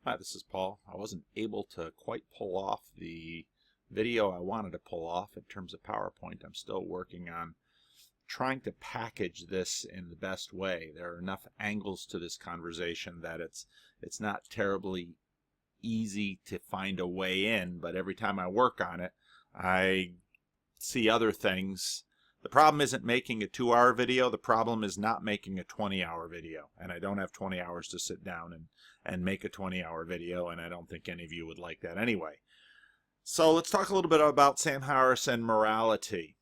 Hi, this is Paul. I wasn't able to quite pull off the video I wanted to pull off in terms of PowerPoint. I'm still working on trying to package this in the best way. There are enough angles to this conversation that it's not terribly easy to find a way in, but every time I work on it, I see other things. The problem isn't making a 2-hour video. The problem is not making a 20-hour video. And I don't have 20 hours to sit down and make a 20-hour video, and I don't think any of you would like that anyway. So let's talk a little bit about Sam Harris and morality.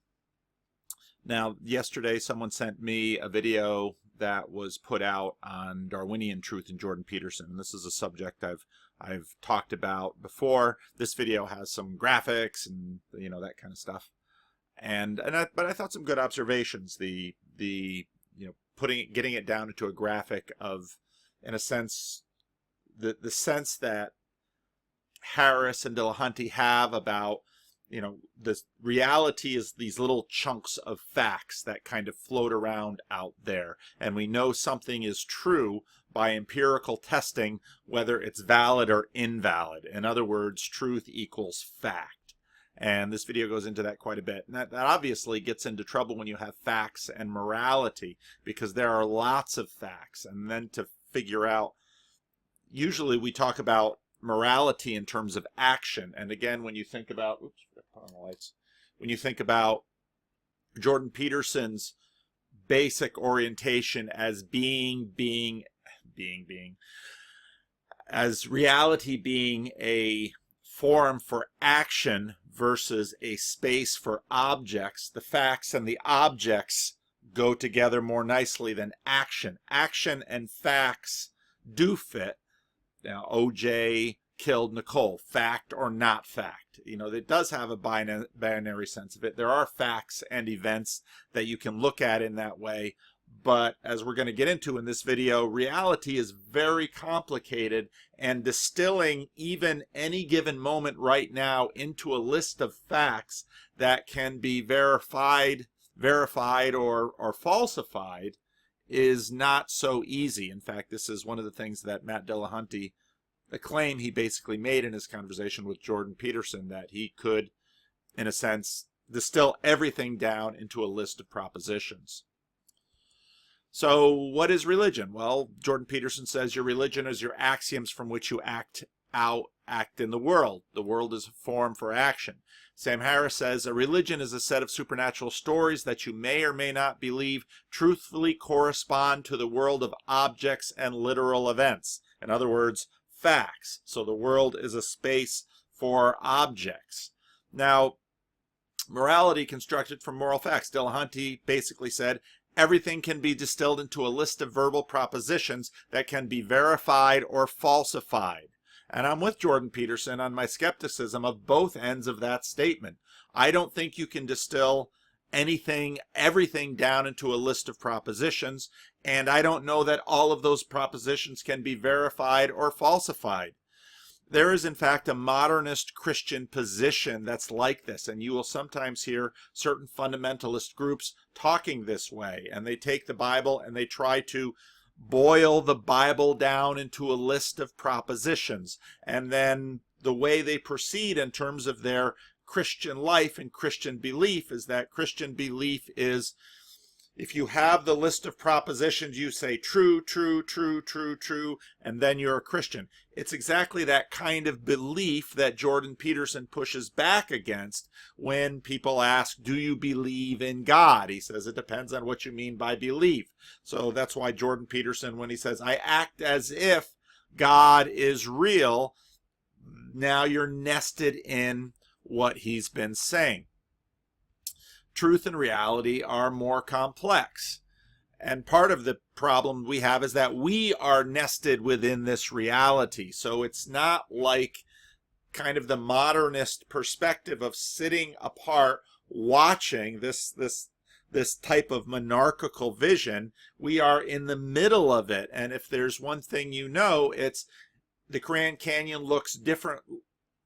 Now, yesterday someone sent me a video that was put out on Darwinian truth in Jordan Peterson. And this is a subject I've talked about before. This video has some graphics and that kind of stuff. But I thought some good observations. Getting it down into a graphic of, in a sense, the sense that Harris and Dillahunty have about, this reality is these little chunks of facts that kind of float around out there, and we know something is true by empirical testing, whether it's valid or invalid. In other words, truth equals fact. And this video goes into that quite a bit. And that obviously gets into trouble when you have facts and morality, because there are lots of facts. And then to figure out, usually we talk about morality in terms of action. And again, when you think about, when you think about Jordan Peterson's basic orientation as as reality being a forum for action versus a space for objects, the facts and the objects go together more nicely than action. Action and facts do fit. Now, OJ killed Nicole, fact or not fact. It does have a binary sense of it. There are facts and events that you can look at in that way. But as we're going to get into in this video, reality is very complicated, and distilling even any given moment right now into a list of facts that can be verified or falsified is not so easy. In fact, this is one of the things that Matt Dillahunty, a claim he basically made in his conversation with Jordan Peterson, that he could, in a sense, distill everything down into a list of propositions. So what is religion? Well, Jordan Peterson says your religion is your axioms from which you act in the world. The world is a forum for action. Sam Harris says a religion is a set of supernatural stories that you may or may not believe truthfully correspond to the world of objects and literal events. In other words, facts. So the world is a space for objects. Now, morality constructed from moral facts. Dillahunty basically said everything can be distilled into a list of verbal propositions that can be verified or falsified. And I'm with Jordan Peterson on my skepticism of both ends of that statement. I don't think you can distill everything down into a list of propositions, and I don't know that all of those propositions can be verified or falsified. There is, in fact, a modernist Christian position that's like this, and you will sometimes hear certain fundamentalist groups talking this way, and they take the Bible and they try to boil the Bible down into a list of propositions, and then the way they proceed in terms of their Christian life and Christian belief is that Christian belief is, if you have the list of propositions, you say true, true, true, true, true, and then you're a Christian. It's exactly that kind of belief that Jordan Peterson pushes back against when people ask, do you believe in God? He says it depends on what you mean by belief. So that's why Jordan Peterson, when he says, I act as if God is real, now you're nested in what he's been saying. Truth and reality are more complex. And part of the problem we have is that we are nested within this reality. So it's not like kind of the modernist perspective of sitting apart, watching this type of monarchical vision. We are in the middle of it. And if there's one thing it's the Grand Canyon looks different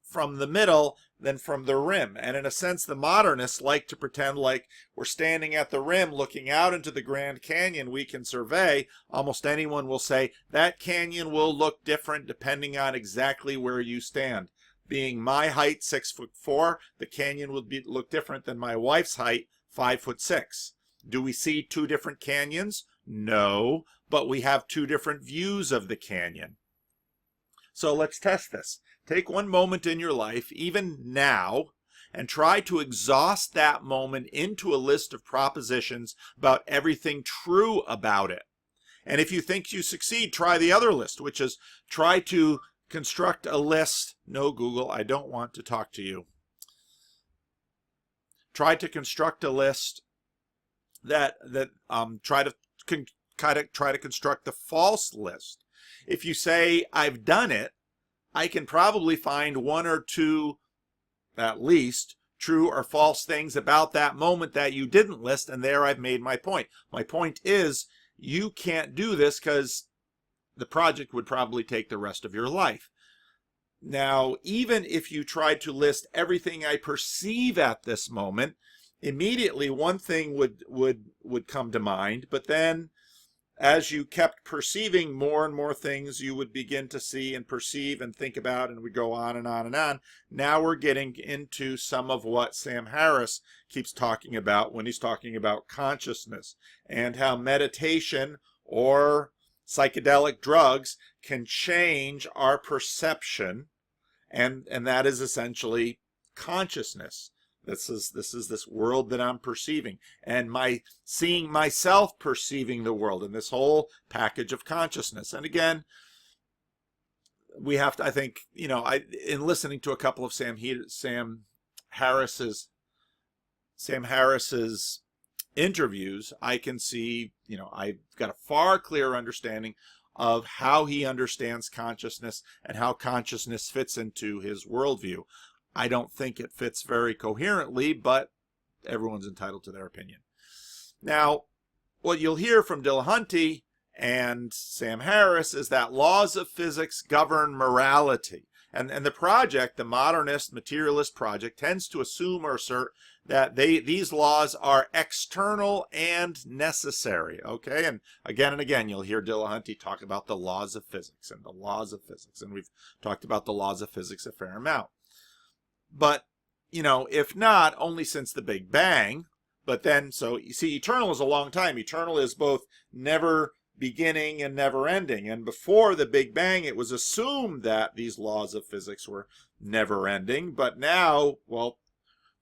from the middle than from the rim. And in a sense, the modernists like to pretend like we're standing at the rim looking out into the Grand Canyon we can survey. Almost anyone will say that canyon will look different depending on exactly where you stand. Being my height, 6'4", the canyon would look different than my wife's height, 5'6". Do we see two different canyons? No, but we have two different views of the canyon. So let's test this. Take one moment in your life, even now, and try to exhaust that moment into a list of propositions about everything true about it. And if you think you succeed, try the other list, which is try to construct a list. No, Google, I don't want to talk to you. Try to construct a list try to construct the false list. If you say I've done it, I can probably find one or two, at least, true or false things about that moment that you didn't list, and there I've made my point. My point is, you can't do this because the project would probably take the rest of your life. Now, even if you tried to list everything I perceive at this moment, immediately one thing would come to mind, but then as you kept perceiving more and more things, you would begin to see and perceive and think about, and we go on and on and on. Now we're getting into some of what Sam Harris keeps talking about when he's talking about consciousness and how meditation or psychedelic drugs can change our perception, and that is essentially consciousness. This is this world that I'm perceiving, and my seeing myself perceiving the world, and this whole package of consciousness. And again, we have to, I think, in listening to a couple of Sam Harris's interviews, I can see, I've got a far clearer understanding of how he understands consciousness and how consciousness fits into his worldview. I don't think it fits very coherently, but everyone's entitled to their opinion. Now, what you'll hear from Dillahunty and Sam Harris is that laws of physics govern morality. And the project, the modernist materialist project, tends to assume or assert that these laws are external and necessary. Okay, and again, you'll hear Dillahunty talk about the laws of physics and the laws of physics, and we've talked about the laws of physics a fair amount. But, if not, only since the Big Bang. But then, so you see, eternal is a long time. Eternal is both never beginning and never ending. And before the Big Bang, it was assumed that these laws of physics were never ending. But now, well,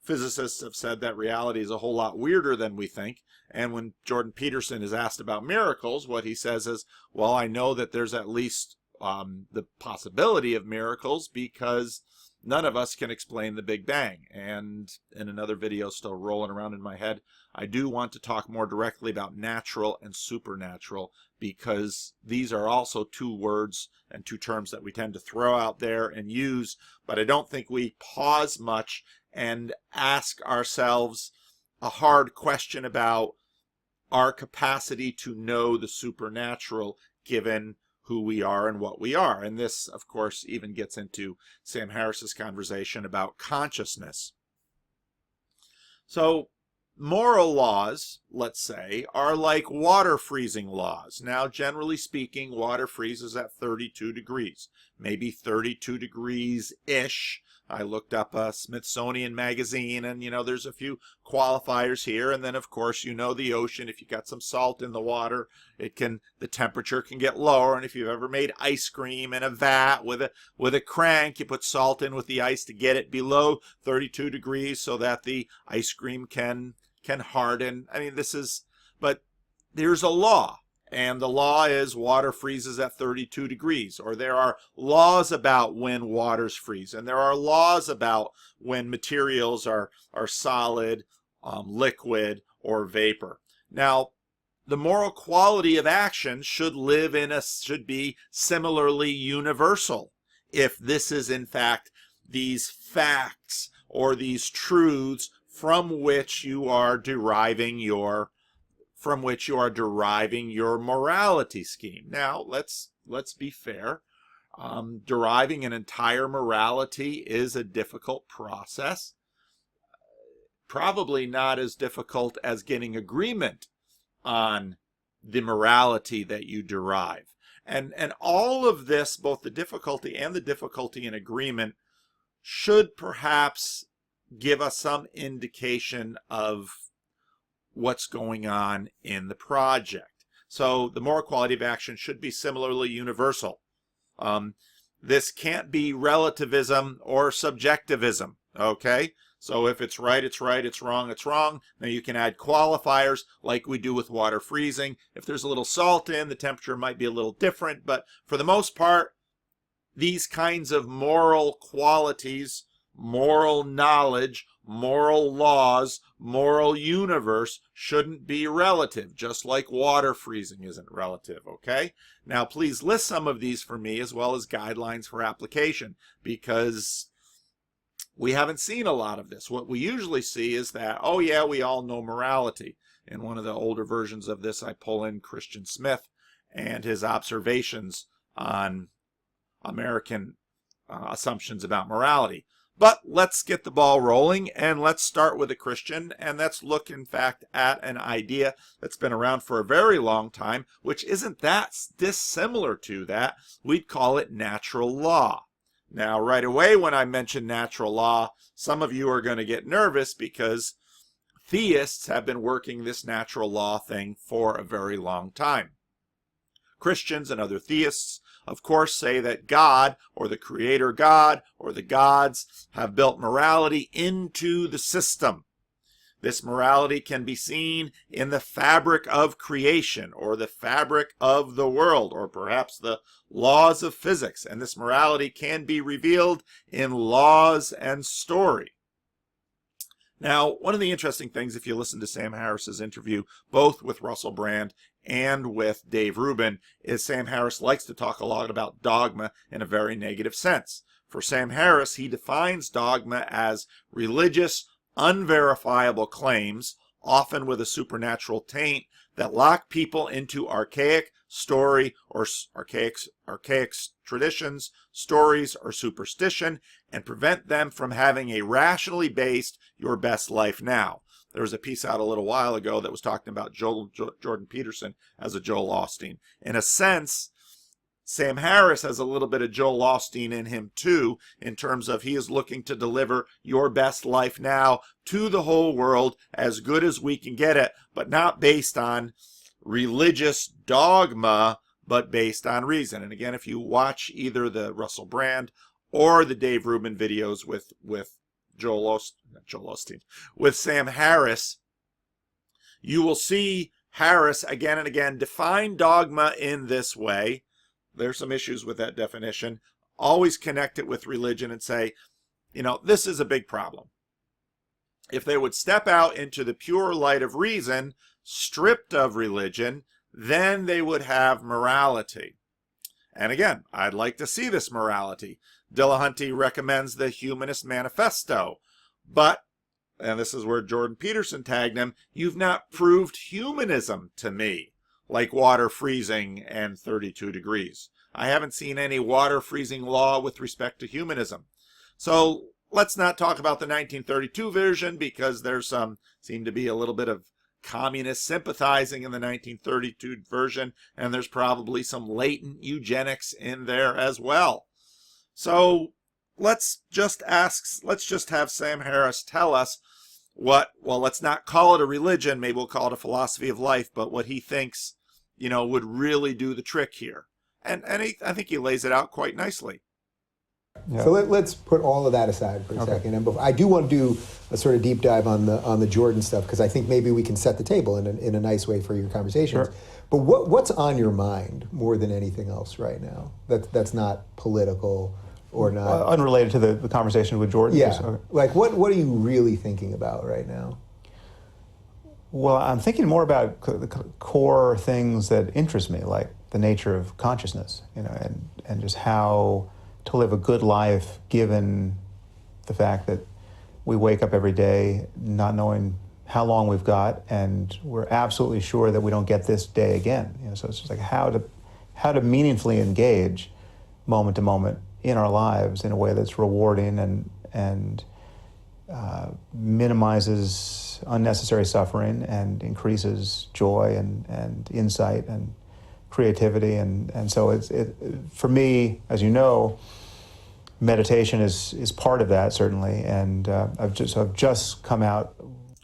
physicists have said that reality is a whole lot weirder than we think. And when Jordan Peterson is asked about miracles, what he says is, well, I know that there's at least the possibility of miracles because none of us can explain the Big Bang. And in another video still rolling around in my head, I do want to talk more directly about natural and supernatural, because these are also two words and two terms that we tend to throw out there and use, but I don't think we pause much and ask ourselves a hard question about our capacity to know the supernatural given who we are and what we are. And this, of course, even gets into Sam Harris's conversation about consciousness. So moral laws, let's say, are like water freezing laws. Now, generally speaking, water freezes at 32 degrees, maybe 32 degrees-ish. I looked up a Smithsonian magazine, and, there's a few qualifiers here. And then, of course, the ocean, if you got some salt in the water, the temperature can get lower. And if you've ever made ice cream in a vat with a crank, you put salt in with the ice to get it below 32 degrees so that the ice cream can harden. I mean, but there's a law. And the law is water freezes at 32 degrees, or there are laws about when waters freeze, and there are laws about when materials are solid, liquid, or vapor. Now, the moral quality of action should be similarly universal. If this is in fact these facts or these truths from which you are deriving your morality scheme. Now, let's be fair. Deriving an entire morality is a difficult process. Probably not as difficult as getting agreement on the morality that you derive. And all of this, both the difficulty and the difficulty in agreement, should perhaps give us some indication of what's going on in the project. So the moral quality of action should be similarly universal. This can't be relativism or subjectivism, okay? So if it's right, it's right. It's wrong, it's wrong. Now you can add qualifiers like we do with water freezing. If there's a little salt in, the temperature might be a little different. But for the most part, these kinds of moral qualities, moral knowledge, moral laws, moral universe shouldn't be relative, just like water freezing isn't relative, okay? Now, please list some of these for me as well as guidelines for application, because we haven't seen a lot of this. What we usually see is that, oh yeah, we all know morality. In one of the older versions of this, I pull in Christian Smith and his observations on American assumptions about morality. But let's get the ball rolling, and let's start with a Christian, and let's look, in fact, at an idea that's been around for a very long time, which isn't that dissimilar to that. We'd call it natural law. Now, right away, when I mention natural law, some of you are going to get nervous because theists have been working this natural law thing for a very long time. Christians and other theists, of course, say that God, or the Creator God, or the gods, have built morality into the system. This morality can be seen in the fabric of creation, or the fabric of the world, or perhaps the laws of physics. And this morality can be revealed in laws and story. Now, one of the interesting things, if you listen to Sam Harris's interview, both with Russell Brand and with Dave Rubin, is Sam Harris likes to talk a lot about dogma in a very negative sense. For Sam Harris, he defines dogma as religious, unverifiable claims, often with a supernatural taint, that lock people into archaic story or archaic traditions, stories, or superstition, and prevent them from having a rationally based your best life now. There was a piece out a little while ago that was talking about Jordan Peterson as a Joel Osteen. In a sense, Sam Harris has a little bit of Joel Osteen in him too, in terms of he is looking to deliver your best life now to the whole world as good as we can get it, but not based on religious dogma, but based on reason. And again, if you watch either the Russell Brand or the Dave Rubin videos with with Sam Harris, you will see Harris again and again define dogma in this way. There's some issues with that definition. Always connect it with religion and say, this is a big problem. If they would step out into the pure light of reason, stripped of religion, then they would have morality. And again, I'd like to see this morality. Dillahunty recommends the Humanist Manifesto, but, and this is where Jordan Peterson tagged him, you've not proved humanism to me, like water freezing and 32 degrees. I haven't seen any water freezing law with respect to humanism. So let's not talk about the 1932 version, because there's seem to be a little bit of communist sympathizing in the 1932 version, and there's probably some latent eugenics in there as well. So let's just have Sam Harris tell us let's not call it a religion, maybe we'll call it a philosophy of life, but what he thinks, would really do the trick here. And I think he lays it out quite nicely. Yeah. So let's put all of that aside for a second. And I do want to do a sort of deep dive on the Jordan stuff, because I think maybe we can set the table in a nice way for your conversations. Sure. But what's on your mind more than anything else right now that's not political or not unrelated to the conversation with Jordan? Yeah. Okay. Like what are you really thinking about right now? Well, I'm thinking more about the core things that interest me, like the nature of consciousness, and just how to live a good life given the fact that we wake up every day not knowing how long we've got, and we're absolutely sure that we don't get this day again. So it's just like how to meaningfully engage moment to moment in our lives in a way that's rewarding and minimizes unnecessary suffering and increases joy and insight and creativity. And so for me, as you know, meditation is part of that, certainly. And I've just come out.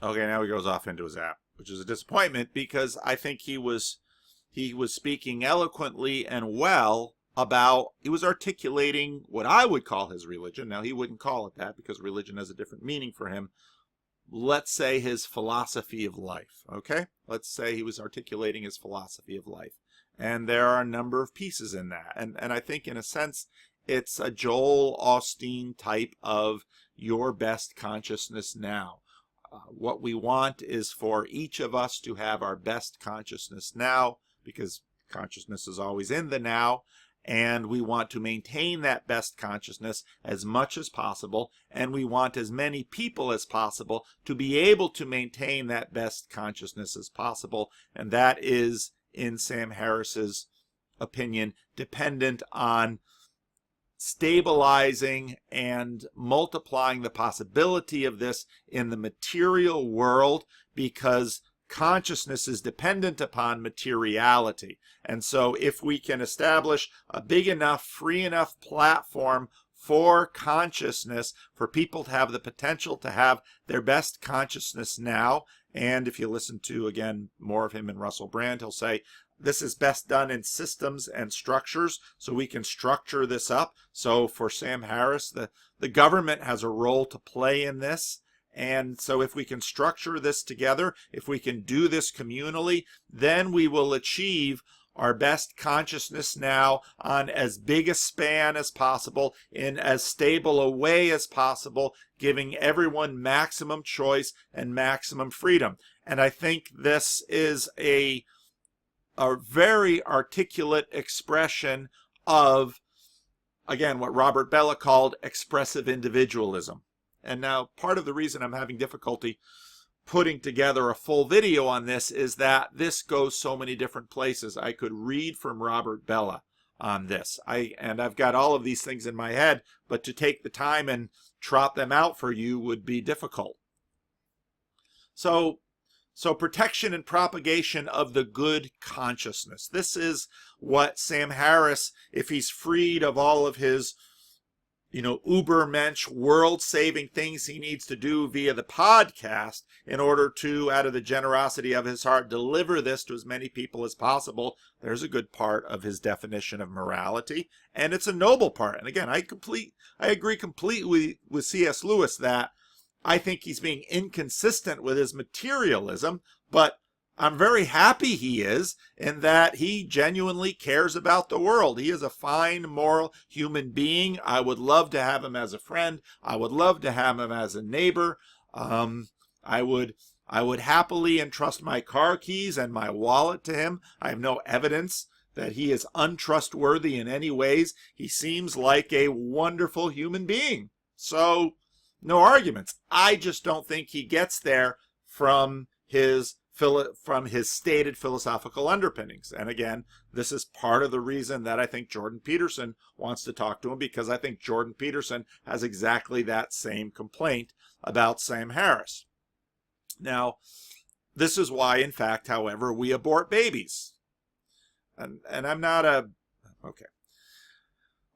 Okay, now he goes off into his app, which is a disappointment because I think he was speaking eloquently and well about, he was articulating what I would call his religion. Now, he wouldn't call it that because religion has a different meaning for him. Let's say his philosophy of life, okay? Let's say he was articulating his philosophy of life. And there are a number of pieces in that. And I think, in a sense, it's a Joel Osteen type of your best consciousness now. What we want is for each of us to have our best consciousness now, because consciousness is always in the now, and we want to maintain that best consciousness as much as possible, and we want as many people as possible to be able to maintain that best consciousness as possible, and that is, in Sam Harris's opinion, dependent on stabilizing and multiplying the possibility of this in the material world, because consciousness is dependent upon materiality. And so if we can establish a big enough, free enough platform for consciousness, for people to have the potential to have their best consciousness now, and if you listen to, again, more of him and Russell Brand, he'll say, this is best done in systems and structures, so we can structure this up. So for Sam Harris, the government has a role to play in this. And so if we can structure this together, if we can do this communally, then we will achieve our best consciousness now on as big a span as possible, in as stable a way as possible, giving everyone maximum choice and maximum freedom. And I think this is a very articulate expression of, again, what Robert Bellah called expressive individualism. And now part of the reason I'm having difficulty putting together a full video on this is that this goes so many different places. I could read from Robert Bellah on this. I've got all of these things in my head, but to take the time and trot them out for you would be difficult. So protection and propagation of the good consciousness. This is what Sam Harris, if he's freed of all of his, ubermensch, world-saving things he needs to do via the podcast in order to, out of the generosity of his heart, deliver this to as many people as possible. There's a good part of his definition of morality, and it's a noble part. And again, I agree completely with C.S. Lewis that I think he's being inconsistent with his materialism, but I'm very happy he is, in that he genuinely cares about the world. He is a fine, moral human being. I would love to have him as a friend. I would love to have him as a neighbor. I would happily entrust my car keys and my wallet to him. I have no evidence that he is untrustworthy in any ways. He seems like a wonderful human being. So, no arguments. I just don't think he gets there from his stated philosophical underpinnings. And again, this is part of the reason that I think Jordan Peterson wants to talk to him, because I think Jordan Peterson has exactly that same complaint about Sam Harris. Now, this is why, in fact, however, we abort babies. And I'm not okay.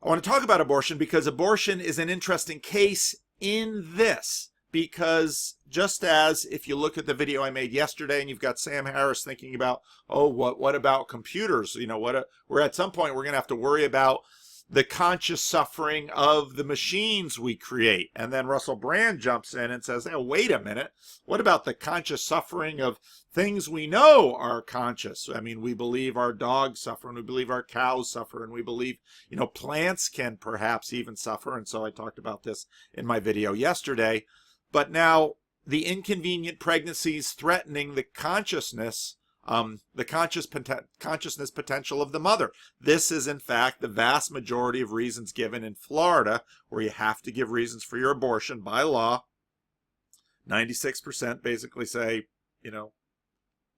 I want to talk about abortion because abortion is an interesting case in this, because just as if you look at the video I made yesterday and you've got Sam Harris thinking about, what about computers? We're at some point we're going to have to worry about the conscious suffering of the machines we create. And then Russell Brand jumps in and says, hey, wait a minute. What about the conscious suffering of things we know are conscious? I mean, we believe our dogs suffer, and we believe our cows suffer, and we believe, plants can perhaps even suffer. And so I talked about this in my video yesterday. But now the inconvenient pregnancies threatening the consciousness, consciousness potential of the mother. This is, in fact, the vast majority of reasons given in Florida, where you have to give reasons for your abortion by law. 96% basically say,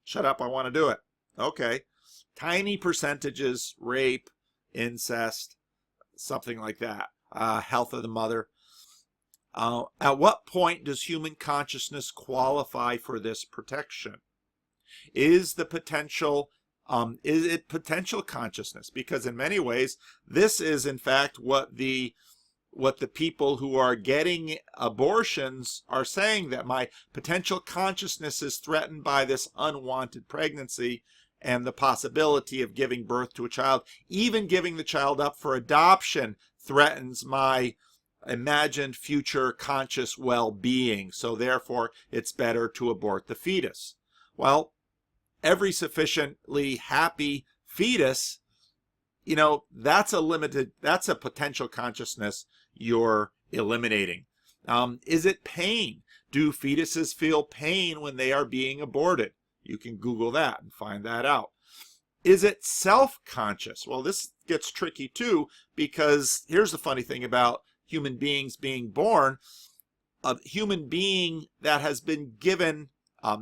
shut up, I want to do it. Okay. Tiny percentages, rape, incest, something like that. Health of the mother. At what point does human consciousness qualify for this protection? Is it potential consciousness? Because in many ways, this is in fact what the people who are getting abortions are saying, that my potential consciousness is threatened by this unwanted pregnancy and the possibility of giving birth to a child. Even giving the child up for adoption threatens my imagined future conscious well-being, so therefore it's better to abort the fetus. Well, every sufficiently happy fetus, that's a potential consciousness you're eliminating. Is it pain? Do fetuses feel pain when they are being aborted? You can Google that and find that out. Is it self-conscious? Well, this gets tricky too, because here's the funny thing about human beings being born. A human being that has been given, a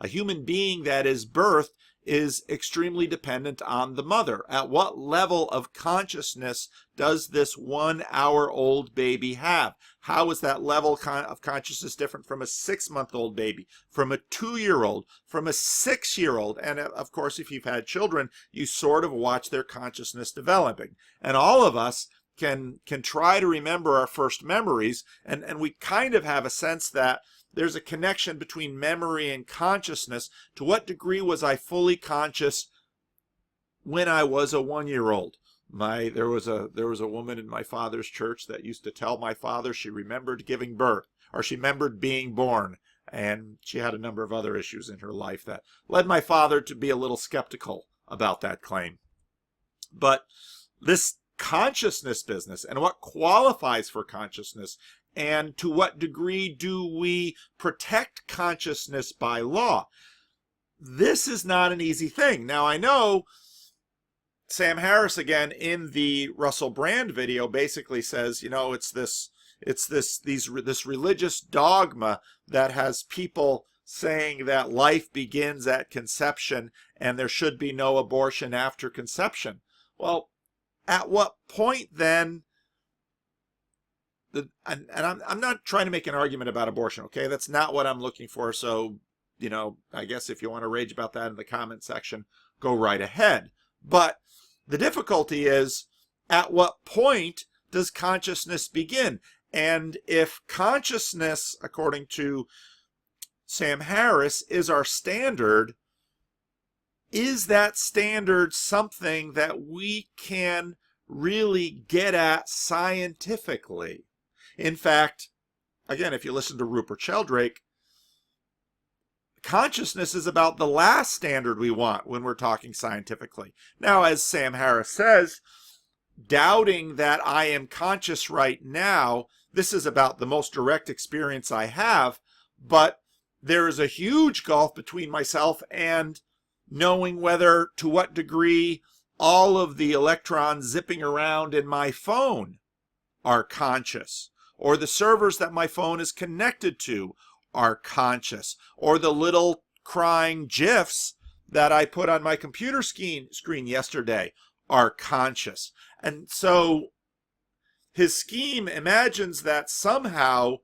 human being that is birthed is extremely dependent on the mother. At what level of consciousness does this 1 hour-old baby have? How is that level of consciousness different from a 6-month-old baby, from a 2-year-old, from a 6-year-old? And of course, if you've had children, you sort of watch their consciousness developing. And all of us can try to remember our first memories, and we kind of have a sense that there's a connection between memory and consciousness. To what degree was I fully conscious when I was a 1-year-old? There was a woman in my father's church that used to tell my father she remembered giving birth, or she remembered being born, and she had a number of other issues in her life that led my father to be a little skeptical about that claim. But this consciousness business and what qualifies for consciousness, and to what degree do we protect consciousness by law? This is not an easy thing. Now, I know Sam Harris, again, in the Russell Brand video, basically says, it's this religious dogma that has people saying that life begins at conception and there should be no abortion after conception. Well, at what point then? And I'm not trying to make an argument about abortion, okay? That's not what I'm looking for. So, I guess if you want to rage about that in the comment section, go right ahead. But the difficulty is, at what point does consciousness begin? And if consciousness, according to Sam Harris, is our standard, is that standard something that we can really get at scientifically? In fact, again, if you listen to Rupert Sheldrake, consciousness is about the last standard we want when we're talking scientifically. Now, as Sam Harris says, doubting that I am conscious right now, this is about the most direct experience I have, but there is a huge gulf between myself and knowing to what degree all of the electrons zipping around in my phone are conscious, or the servers that my phone is connected to are conscious, or the little crying GIFs that I put on my computer screen yesterday are conscious. And so his scheme imagines that somehow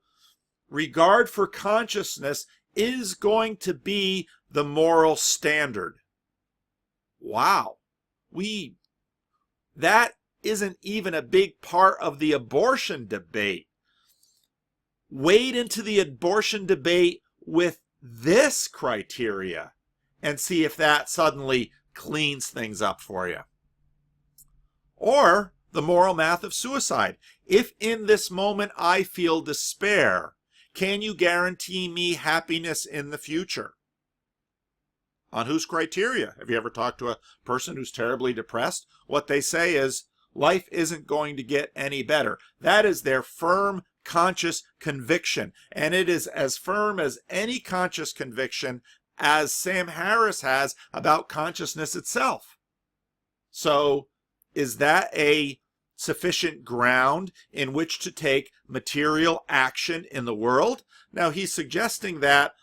regard for consciousness is going to be the moral standard. Wow. That isn't even a big part of the abortion debate. Wade into the abortion debate with this criteria and see if that suddenly cleans things up for you. Or the moral math of suicide. If in this moment I feel despair, can you guarantee me happiness in the future? On whose criteria? Have you ever talked to a person who's terribly depressed? What they say is, life isn't going to get any better. That is their firm, conscious conviction. And it is as firm as any conscious conviction as Sam Harris has about consciousness itself. So, is that a sufficient ground in which to take material action in the world? Now, he's suggesting that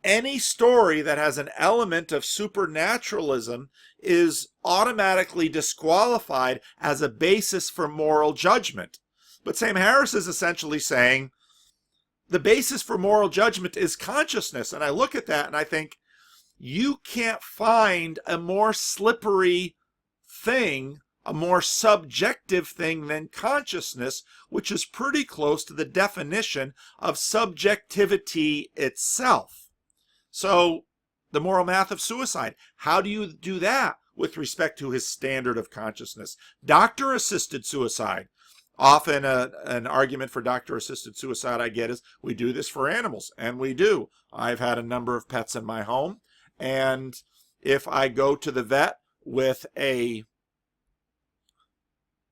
any story that has an element of supernaturalism is automatically disqualified as a basis for moral judgment. But Sam Harris is essentially saying the basis for moral judgment is consciousness. And I look at that and I think, you can't find a more slippery thing, a more subjective thing than consciousness, which is pretty close to the definition of subjectivity itself. So, the moral math of suicide, how do you do that with respect to his standard of consciousness? Doctor-assisted suicide. Often an argument for doctor-assisted suicide I get is, we do this for animals, and we do. I've had a number of pets in my home, and if I go to the vet with I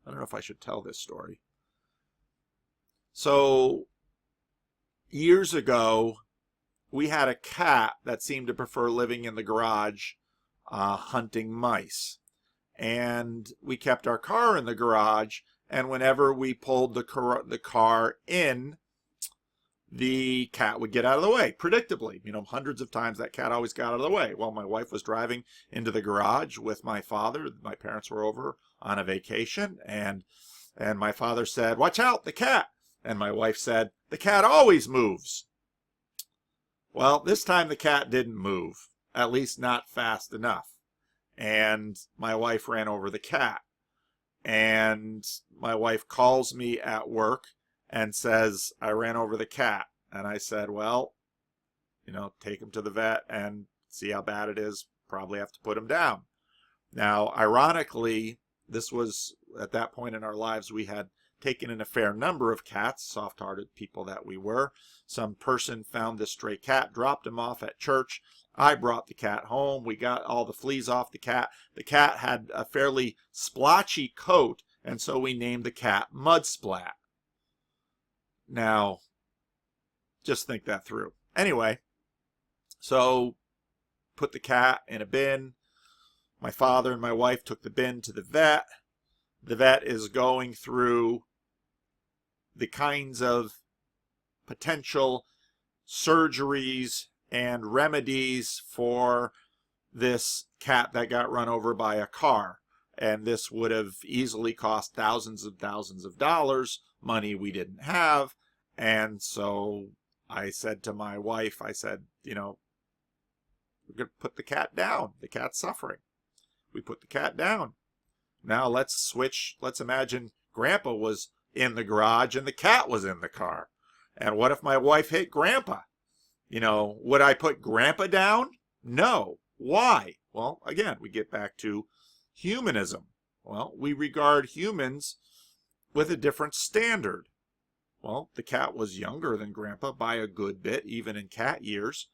don't know if I should tell this story. So, years ago, we had a cat that seemed to prefer living in the garage, hunting mice. And we kept our car in the garage, and whenever we pulled the car in, the cat would get out of the way, predictably. Hundreds of times that cat always got out of the way. Well, my wife was driving into the garage with my father. My parents were over on a vacation, and my father said, "Watch out, the cat." And my wife said, "The cat always moves." Well, this time the cat didn't move, at least not fast enough. And my wife ran over the cat. And my wife calls me at work and says, "I ran over the cat." And I said, "Well, take him to the vet and see how bad it is. Probably have to put him down." Now, ironically, this was at that point in our lives, we had taken in a fair number of cats, soft-hearted people that we were. Some person found this stray cat, dropped him off at church. I brought the cat home. We got all the fleas off the cat. The cat had a fairly splotchy coat, and so we named the cat Mudsplat. Now, just think that through. Anyway, so put the cat in a bin. My father and my wife took the bin to the vet. The vet is going through the kinds of potential surgeries and remedies for this cat that got run over by a car. And this would have easily cost thousands of dollars, money we didn't have. And so I said to my wife, I said, we're going to put the cat down. The cat's suffering. We put the cat down. Now let's imagine Grandpa was in the garage and the cat was in the car. And what if my wife hit Grandpa? Would I put Grandpa down? No. Why? Well, again, we get back to humanism. Well, we regard humans with a different standard. Well, the cat was younger than Grandpa by a good bit, even in cat years.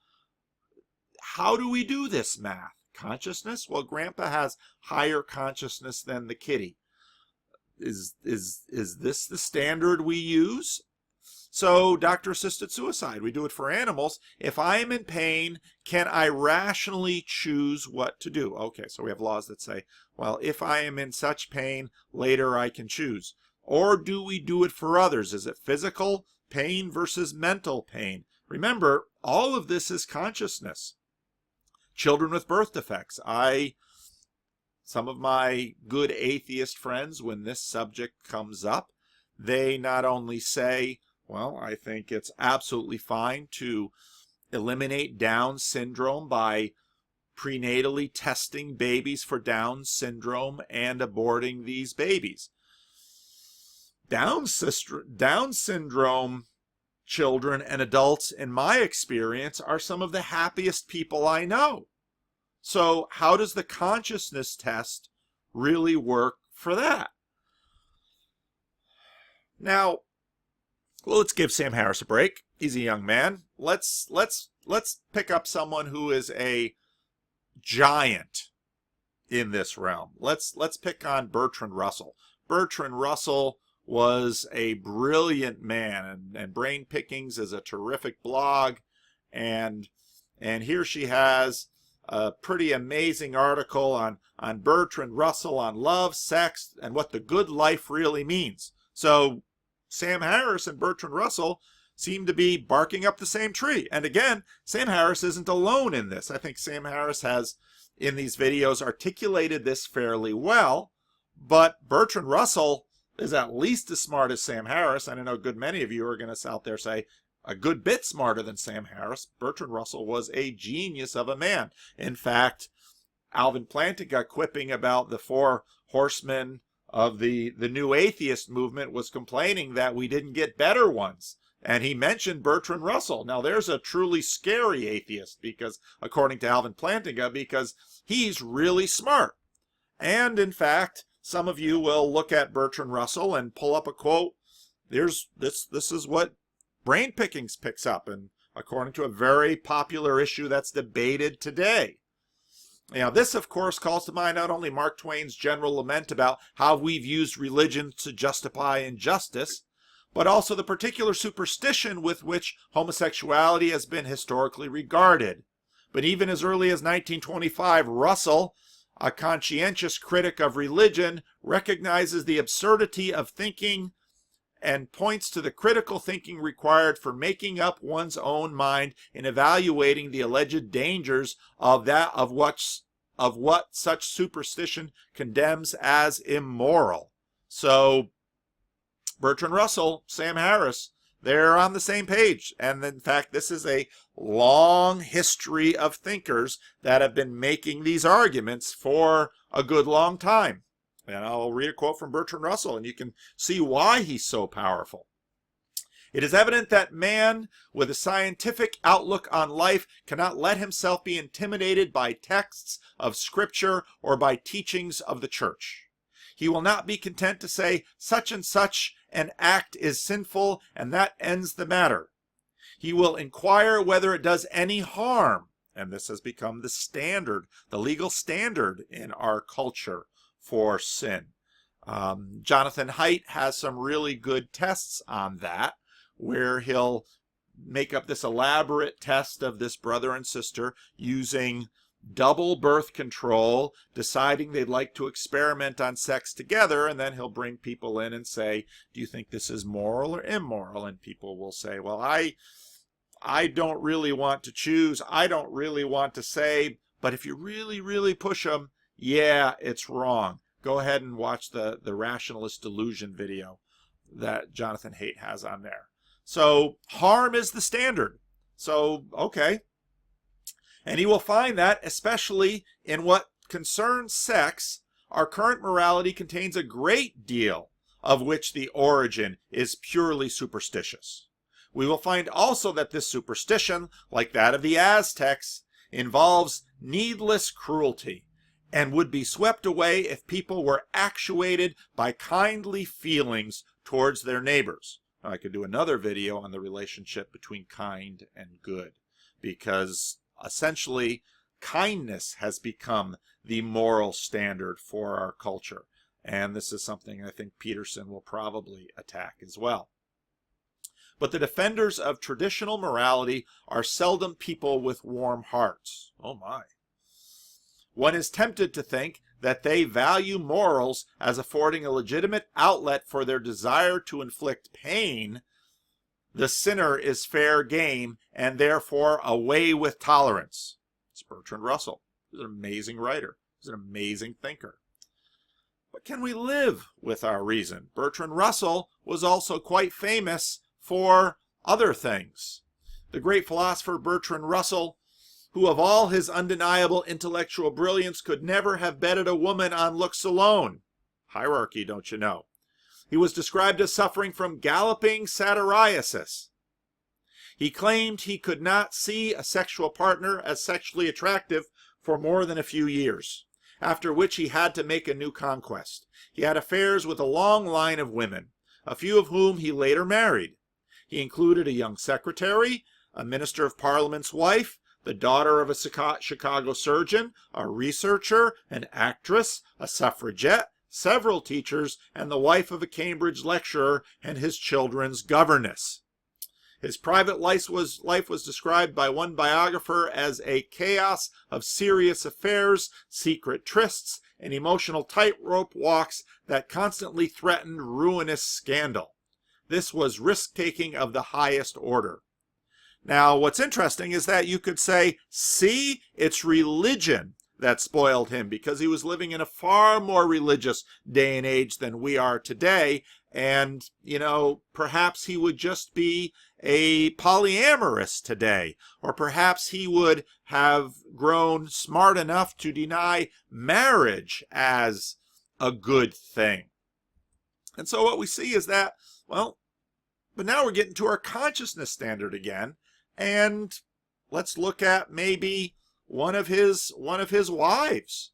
How do we do this math? Consciousness? Well, Grandpa has higher consciousness than the kitty. Is this the standard we use? So, doctor-assisted suicide, we do it for animals. If I am in pain, can I rationally choose what to do? Okay, so we have laws that say, well, if I am in such pain, later I can choose. Or do we do it for others? Is it physical pain versus mental pain? Remember, all of this is consciousness. Children with birth defects. Some of my good atheist friends, when this subject comes up, they not only say, well, I think it's absolutely fine to eliminate Down syndrome by prenatally testing babies for Down syndrome and aborting these babies. Down syndrome children and adults, in my experience, are some of the happiest people I know. So how does the consciousness test really work for that? Now, well, let's give Sam Harris a break. He's a young man. Let's pick up someone who is a giant in this realm. Let's pick on Bertrand Russell. Bertrand Russell was a brilliant man, and Brain Pickings is a terrific blog, and here she has a pretty amazing article on Bertrand Russell, on love, sex, and what the good life really means. So Sam Harris and Bertrand Russell seem to be barking up the same tree. And again, Sam Harris isn't alone in this. I think Sam Harris has, in these videos, articulated this fairly well. But Bertrand Russell is at least as smart as Sam Harris. And I know a good many of you are going to out there say, a good bit smarter than Sam Harris. Bertrand Russell was a genius of a man. In fact, Alvin Plantinga quipping about the four horsemen of the new atheist movement was complaining that we didn't get better ones. And he mentioned Bertrand Russell. Now there's a truly scary atheist, because according to Alvin Plantinga, because he's really smart. And in fact, some of you will look at Bertrand Russell and pull up a quote. This is what Brain Pickings picks up, and according to a very popular issue that's debated today. Now, this, of course, calls to mind not only Mark Twain's general lament about how we've used religion to justify injustice, but also the particular superstition with which homosexuality has been historically regarded. But even as early as 1925, Russell, a conscientious critic of religion, recognizes the absurdity of thinking and points to the critical thinking required for making up one's own mind in evaluating the alleged dangers of what such superstition condemns as immoral. So Bertrand Russell, Sam Harris, they're on the same page. And in fact, this is a long history of thinkers that have been making these arguments for a good long time. And I'll read a quote from Bertrand Russell, and you can see why he's so powerful. It is evident that man with a scientific outlook on life cannot let himself be intimidated by texts of Scripture or by teachings of the Church. He will not be content to say such and such an act is sinful and that ends the matter. He will inquire whether it does any harm, and this has become the standard, the legal standard in our culture for sin. Jonathan Haidt has some really good tests on that, where he'll make up this elaborate test of this brother and sister using double birth control, deciding they'd like to experiment on sex together, and then he'll bring people in and say, do you think this is moral or immoral? And people will say, well, I don't really want to choose. I don't really want to say, but if you really, really push them, yeah, it's wrong. Go ahead and watch the Rationalist Delusion video that Jonathan Haidt has on there. So harm is the standard. So, okay. And you will find that, especially in what concerns sex, our current morality contains a great deal of which the origin is purely superstitious. We will find also that this superstition, like that of the Aztecs, involves needless cruelty, and would be swept away if people were actuated by kindly feelings towards their neighbors. Now, I could do another video on the relationship between kind and good, because essentially kindness has become the moral standard for our culture. And this is something I think Peterson will probably attack as well. But the defenders of traditional morality are seldom people with warm hearts. Oh my. One is tempted to think that they value morals as affording a legitimate outlet for their desire to inflict pain. The sinner is fair game, and therefore away with tolerance. It's Bertrand Russell. He's an amazing writer. He's an amazing thinker. But can we live with our reason? Bertrand Russell was also quite famous for other things. The great philosopher Bertrand Russell, who of all his undeniable intellectual brilliance could never have betted a woman on looks alone. Hierarchy, don't you know? He was described as suffering from galloping satyriasis. He claimed he could not see a sexual partner as sexually attractive for more than a few years, after which he had to make a new conquest. He had affairs with a long line of women, a few of whom he later married. He included a young secretary, a minister of parliament's wife, the daughter of a Chicago surgeon, a researcher, an actress, a suffragette, several teachers, and the wife of a Cambridge lecturer and his children's governess. His private life was described by one biographer as a chaos of serious affairs, secret trysts, and emotional tightrope walks that constantly threatened ruinous scandal. This was risk-taking of the highest order. Now, what's interesting is that you could say, see, it's religion that spoiled him, because he was living in a far more religious day and age than we are today. And, perhaps he would just be a polyamorous today, or perhaps he would have grown smart enough to deny marriage as a good thing. And so what we see is that, well, but now we're getting to our consciousness standard again, and let's look at maybe one of his wives.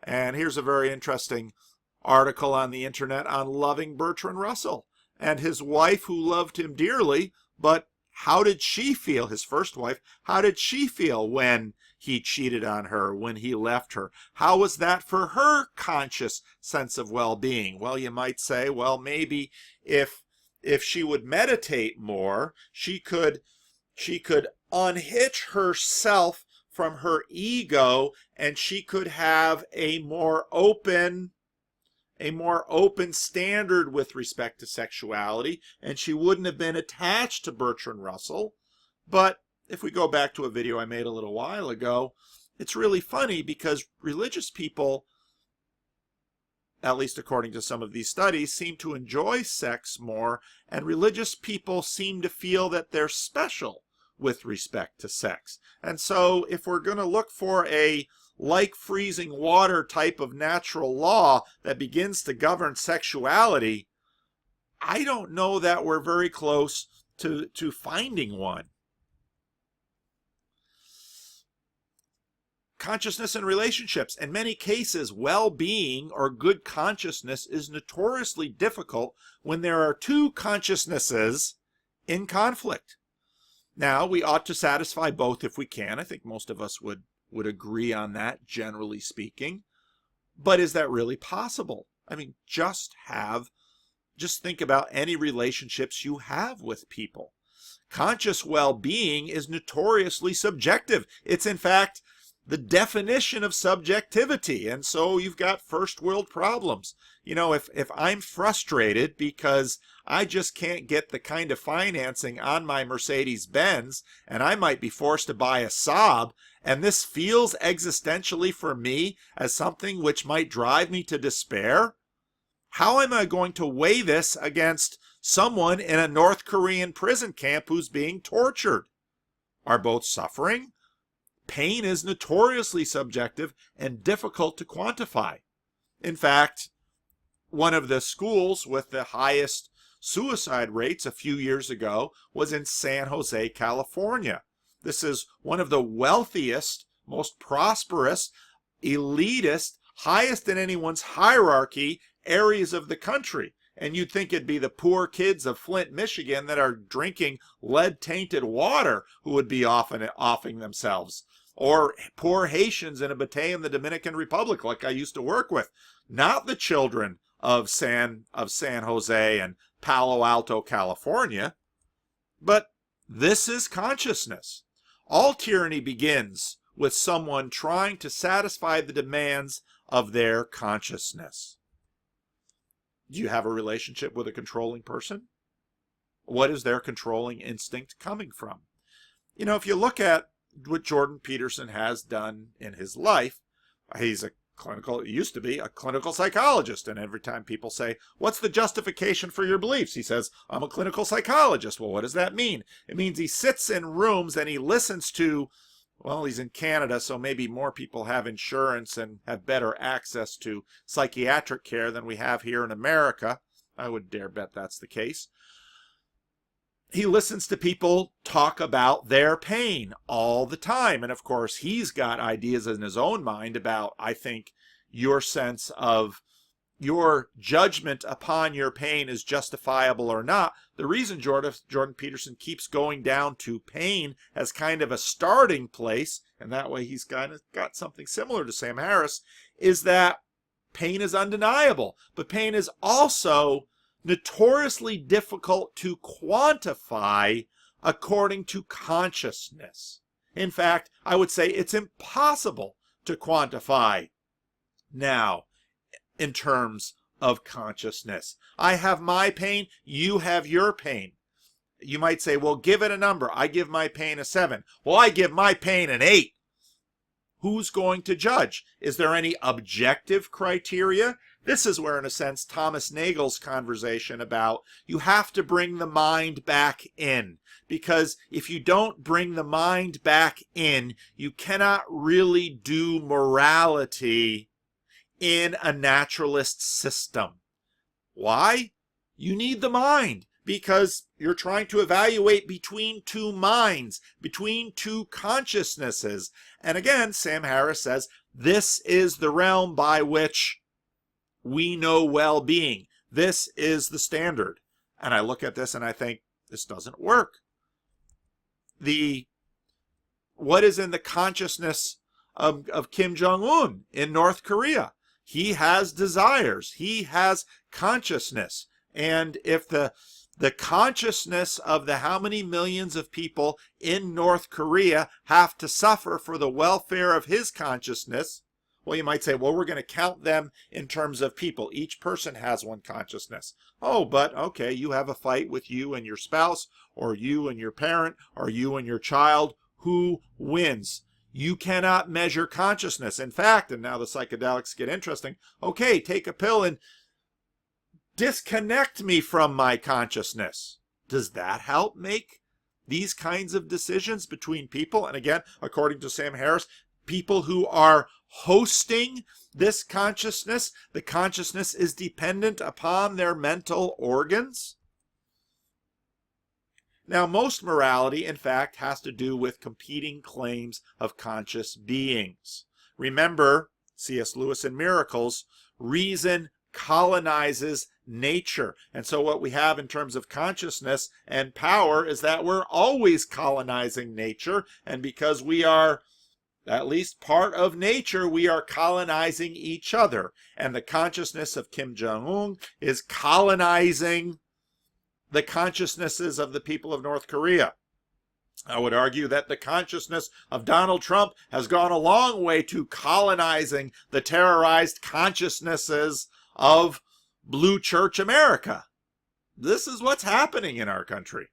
And here's a very interesting article on the internet on loving Bertrand Russell and his wife, who loved him dearly. But how did she feel, his first wife? How did she feel when he cheated on her, when he left her? How was that for her conscious sense of well-being? Well, you might say, well, maybe if she would meditate more, she could unhitch herself from her ego, and she could have a more open standard with respect to sexuality, and she wouldn't have been attached to Bertrand Russell. But if we go back to a video I made a little while ago, it's really funny because religious people, at least according to some of these studies, seem to enjoy sex more, and religious people seem to feel that they're special with respect to sex. And so if we're going to look for a like freezing water type of natural law that begins to govern sexuality, I don't know that we're very close to finding one. Consciousness and relationships. In many cases, well-being or good consciousness is notoriously difficult when there are two consciousnesses in conflict. Now, we ought to satisfy both if we can. I think most of us would agree on that, generally speaking. But is that really possible? I mean, just think about any relationships you have with people. Conscious well-being is notoriously subjective. It's, in fact, the definition of subjectivity. And so you've got first world problems. If I'm frustrated because I just can't get the kind of financing on my Mercedes-Benz, and I might be forced to buy a Saab, and this feels existentially for me as something which might drive me to despair, how am I going to weigh this against someone in a North Korean prison camp who's being tortured? Are both suffering? Pain is notoriously subjective and difficult to quantify. In fact, one of the schools with the highest suicide rates a few years ago was in San Jose, California. This is one of the wealthiest, most prosperous, elitist, highest in anyone's hierarchy areas of the country. And you'd think it'd be the poor kids of Flint, Michigan that are drinking lead-tainted water who would be offing themselves. Or poor Haitians in a batey in the Dominican Republic, like I used to work with. Not the children of San Jose and Palo Alto, California. But this is consciousness. All tyranny begins with someone trying to satisfy the demands of their consciousness. Do you have a relationship with a controlling person? What is their controlling instinct coming from? If you look at what Jordan Peterson has done in his life, he used to be a clinical psychologist, and every time people say, what's the justification for your beliefs? He says, I'm a clinical psychologist. Well, what does that mean? It means he sits in rooms and he listens to, well, he's in Canada, so maybe more people have insurance and have better access to psychiatric care than we have here in America. I would dare bet that's the case. He listens to people talk about their pain all the time. And of course, he's got ideas in his own mind about, I think, your sense of your judgment upon your pain is justifiable or not. The reason Jordan Peterson keeps going down to pain as kind of a starting place, and that way he's got something similar to Sam Harris, is that pain is undeniable. But pain is also notoriously difficult to quantify according to consciousness. In fact, I would say it's impossible to quantify now in terms of consciousness. I have my pain, you have your pain. You might say, well, give it a number. I give my pain a 7. Well, I give my pain an 8. Who's going to judge? Is there any objective criteria? This is where, in a sense, Thomas Nagel's conversation about you have to bring the mind back in. Because if you don't bring the mind back in, you cannot really do morality in a naturalist system. Why? You need the mind, because you're trying to evaluate between two minds, between two consciousnesses. And again, Sam Harris says, this is the realm by which we know well-being. This is the standard. And I look at this and I think, this doesn't work. What is in the consciousness of Kim Jonghoon in North Korea? He has desires. He has consciousness. And if the consciousness of the how many millions of people in North Korea have to suffer for the welfare of his consciousness, well, you might say, well, we're going to count them in terms of people. Each person has one consciousness. Oh, but okay, you have a fight with you and your spouse, or you and your parent, or you and your child. Who wins? You cannot measure consciousness. In fact, and now the psychedelics get interesting, okay, take a pill and disconnect me from my consciousness. Does that help make these kinds of decisions between people? And again, according to Sam Harris, people who are hosting this consciousness, the consciousness is dependent upon their mental organs. Now, most morality, in fact, has to do with competing claims of conscious beings. Remember, C.S. Lewis in Miracles, reason colonizes nature. And so what we have in terms of consciousness and power is that we're always colonizing nature. And because we are at least part of nature, we are colonizing each other. And the consciousness of Kim Jong-un is colonizing the consciousnesses of the people of North Korea. I would argue that the consciousness of Donald Trump has gone a long way to colonizing the terrorized consciousnesses of Blue Church America. This is what's happening in our country.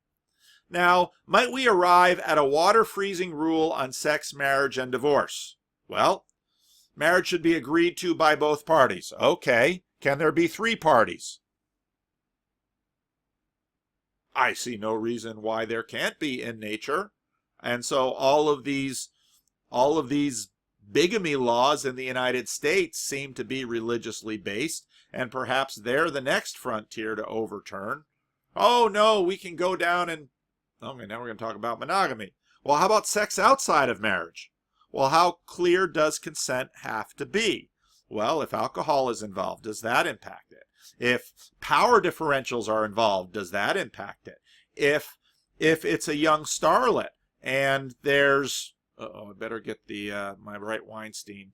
Now, might we arrive at a water-freezing rule on sex, marriage, and divorce? Well, marriage should be agreed to by both parties. Okay, can there be 3 parties? I see no reason why there can't be in nature. And so all of these bigamy laws in the United States seem to be religiously based, and perhaps they're the next frontier to overturn. Oh no, we can go down and, okay, now we're going to talk about monogamy. Well, how about sex outside of marriage? Well, how clear does consent have to be? Well, if alcohol is involved, does that impact it? If power differentials are involved, does that impact it? If it's a young starlet and there's, I better get my right Weinstein,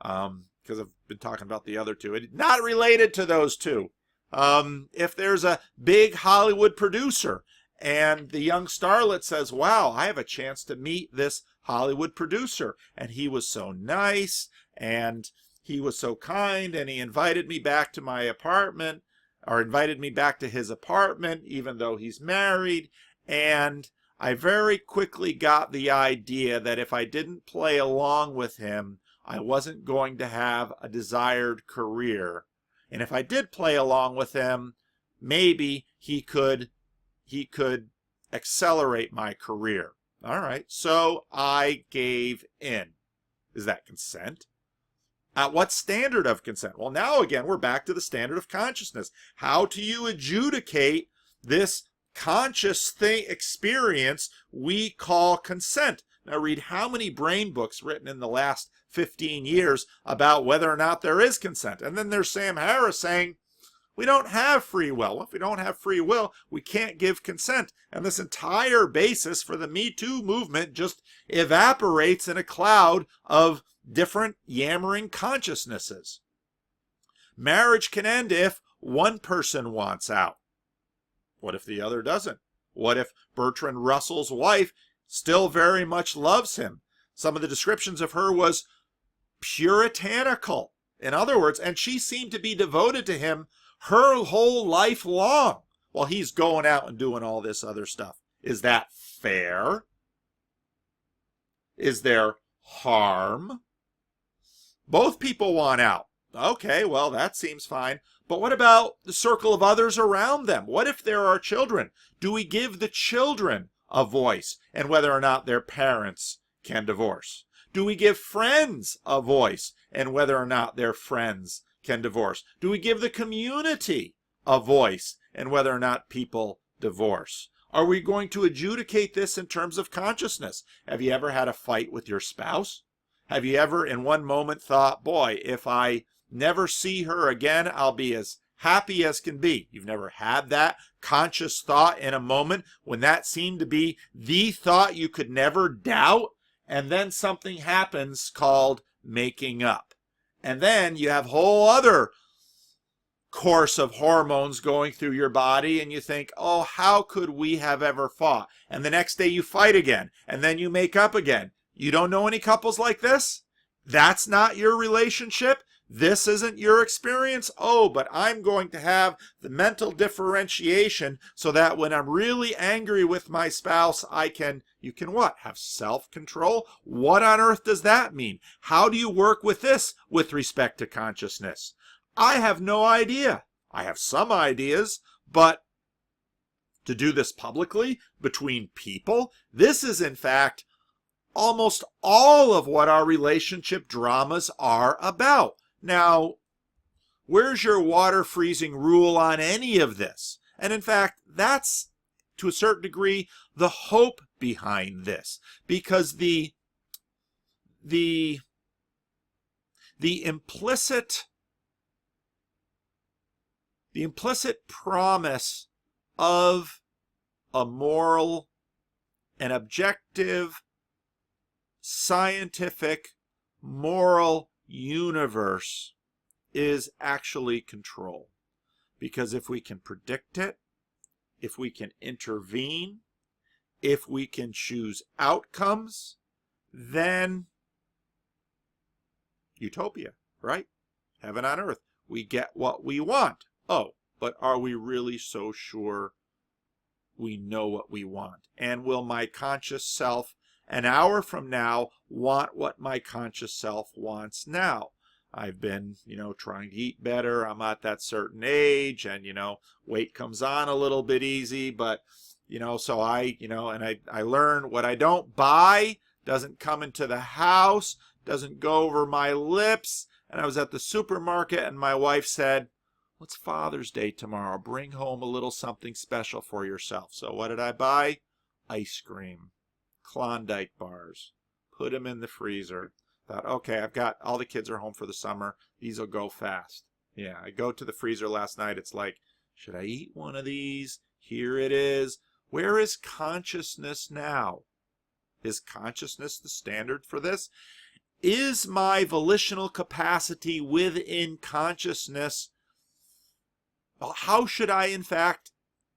because I've been talking about the other two. Not related to those two. If there's a big Hollywood producer and the young starlet says, wow, I have a chance to meet this Hollywood producer, and he was so nice, and he was so kind, and he invited me back to my apartment, or invited me back to his apartment, even though he's married. And I very quickly got the idea that if I didn't play along with him, I wasn't going to have a desired career. And if I did play along with him, maybe he could accelerate my career. All right, so I gave in. Is that consent? At what standard of consent? Well, now again, we're back to the standard of consciousness. How do you adjudicate this conscious experience we call consent? Now read how many brain books written in the last 15 years about whether or not there is consent. And then there's Sam Harris saying, we don't have free will. Well, if we don't have free will, we can't give consent. And this entire basis for the Me Too movement just evaporates in a cloud of different yammering consciousnesses. Marriage can end if one person wants out. What if the other doesn't? What if Bertrand Russell's wife still very much loves him? Some of the descriptions of her was puritanical. In other words, and she seemed to be devoted to him her whole life long while he's going out and doing all this other stuff. Is that fair? Is there harm? Both people want out. Okay, well, that seems fine. But what about the circle of others around them? What if there are children? Do we give the children a voice and whether or not their parents can divorce? Do we give friends a voice and whether or not their friends can divorce? Do we give the community a voice and whether or not people divorce? Are we going to adjudicate this in terms of consciousness? Have you ever had a fight with your spouse? Have you ever in one moment thought, boy, if I never see her again, I'll be as happy as can be? You've never had that conscious thought in a moment when that seemed to be the thought you could never doubt, and then something happens called making up. And then you have whole other course of hormones going through your body, and you think, oh, how could we have ever fought? And the next day you fight again, and then you make up again. You don't know any couples like this? That's not your relationship? This isn't your experience? Oh, but I'm going to have the mental differentiation so that when I'm really angry with my spouse, you can what? Have self-control? What on earth does that mean? How do you work with this with respect to consciousness? I have no idea. I have some ideas, but to do this publicly between people, this is in fact almost all of what our relationship dramas are about. Now, where's your water freezing rule on any of this? And in fact, that's to a certain degree the hope behind this, because the implicit promise of a moral, an objective, scientific, moral universe is actually control. Because if we can predict it, if we can intervene, if we can choose outcomes, then utopia, right? Heaven on earth. We get what we want. Oh, but are we really so sure we know what we want? And will my conscious self an hour from now want what my conscious self wants now? I've been, trying to eat better. I'm at that certain age, and, weight comes on a little bit easy, but, so I learn what I don't buy doesn't come into the house, doesn't go over my lips. And I was at the supermarket, and my wife said, "What's Father's Day tomorrow? Bring home a little something special for yourself." So what did I buy? Ice cream. Klondike bars. Put them in the freezer. Thought, okay, I've got, all the kids are home for the summer. These will go fast. Yeah, I go to the freezer last night. It's like, should I eat one of these? Here it is. Where is consciousness now? Is consciousness the standard for this? Is my volitional capacity within consciousness? Well, how should I, in fact,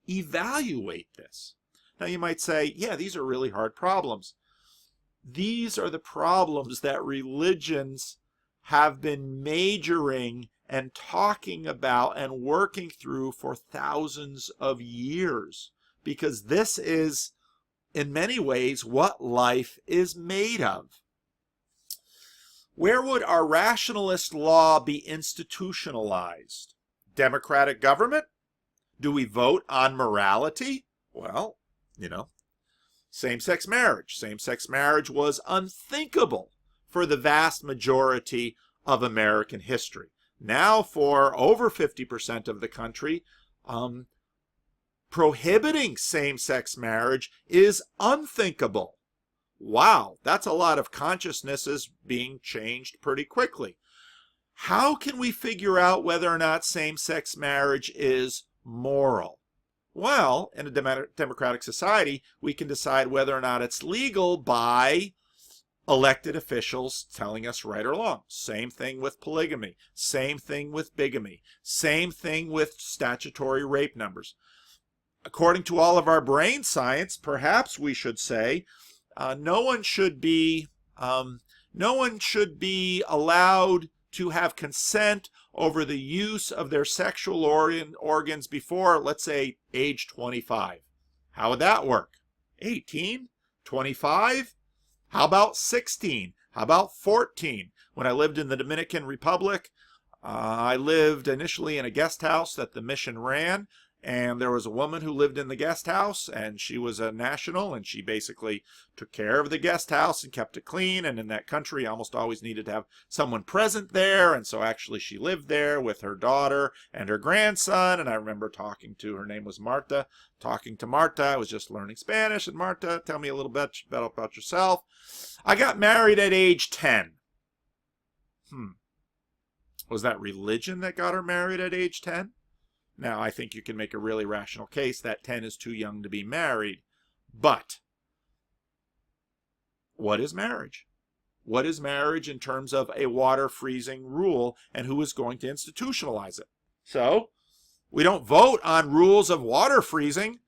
evaluate this? Now, you might say, yeah, these are really hard problems. These are the problems that religions have been majoring and talking about and working through for thousands of years, because this is, in many ways, what life is made of. Where would our rationalist law be institutionalized? Democratic government? Do we vote on morality? Well, same-sex marriage. Same-sex marriage was unthinkable for the vast majority of American history. Now, for over 50% of the country, prohibiting same-sex marriage is unthinkable. Wow, that's a lot of consciousnesses being changed pretty quickly. How can we figure out whether or not same-sex marriage is moral? Well, in a democratic society, we can decide whether or not it's legal by elected officials telling us right or wrong. Same thing with polygamy. Same thing with bigamy. Same thing with statutory rape numbers. According to all of our brain science, perhaps we should say no one should be allowed to have consent over the use of their sexual organs before, let's say, age 25. How would that work? 18? 25? How about 16? How about 14? When I lived in the Dominican Republic, I lived initially in a guest house that the mission ran, and there was a woman who lived in the guest house, and she was a national, and she basically took care of the guest house and kept it clean. And in that country, you almost always needed to have someone present there, and so actually she lived there with her daughter and her grandson. And I remember talking to her, name was Marta, talking to Marta. I was just learning Spanish, and Marta, tell me a little bit about yourself. I got married at age 10. Was that religion that got her married at age 10? Now, I think you can make a really rational case that 10 is too young to be married. But what is marriage? What is marriage in terms of a water freezing rule, and who is going to institutionalize it? So, we don't vote on rules of water freezing.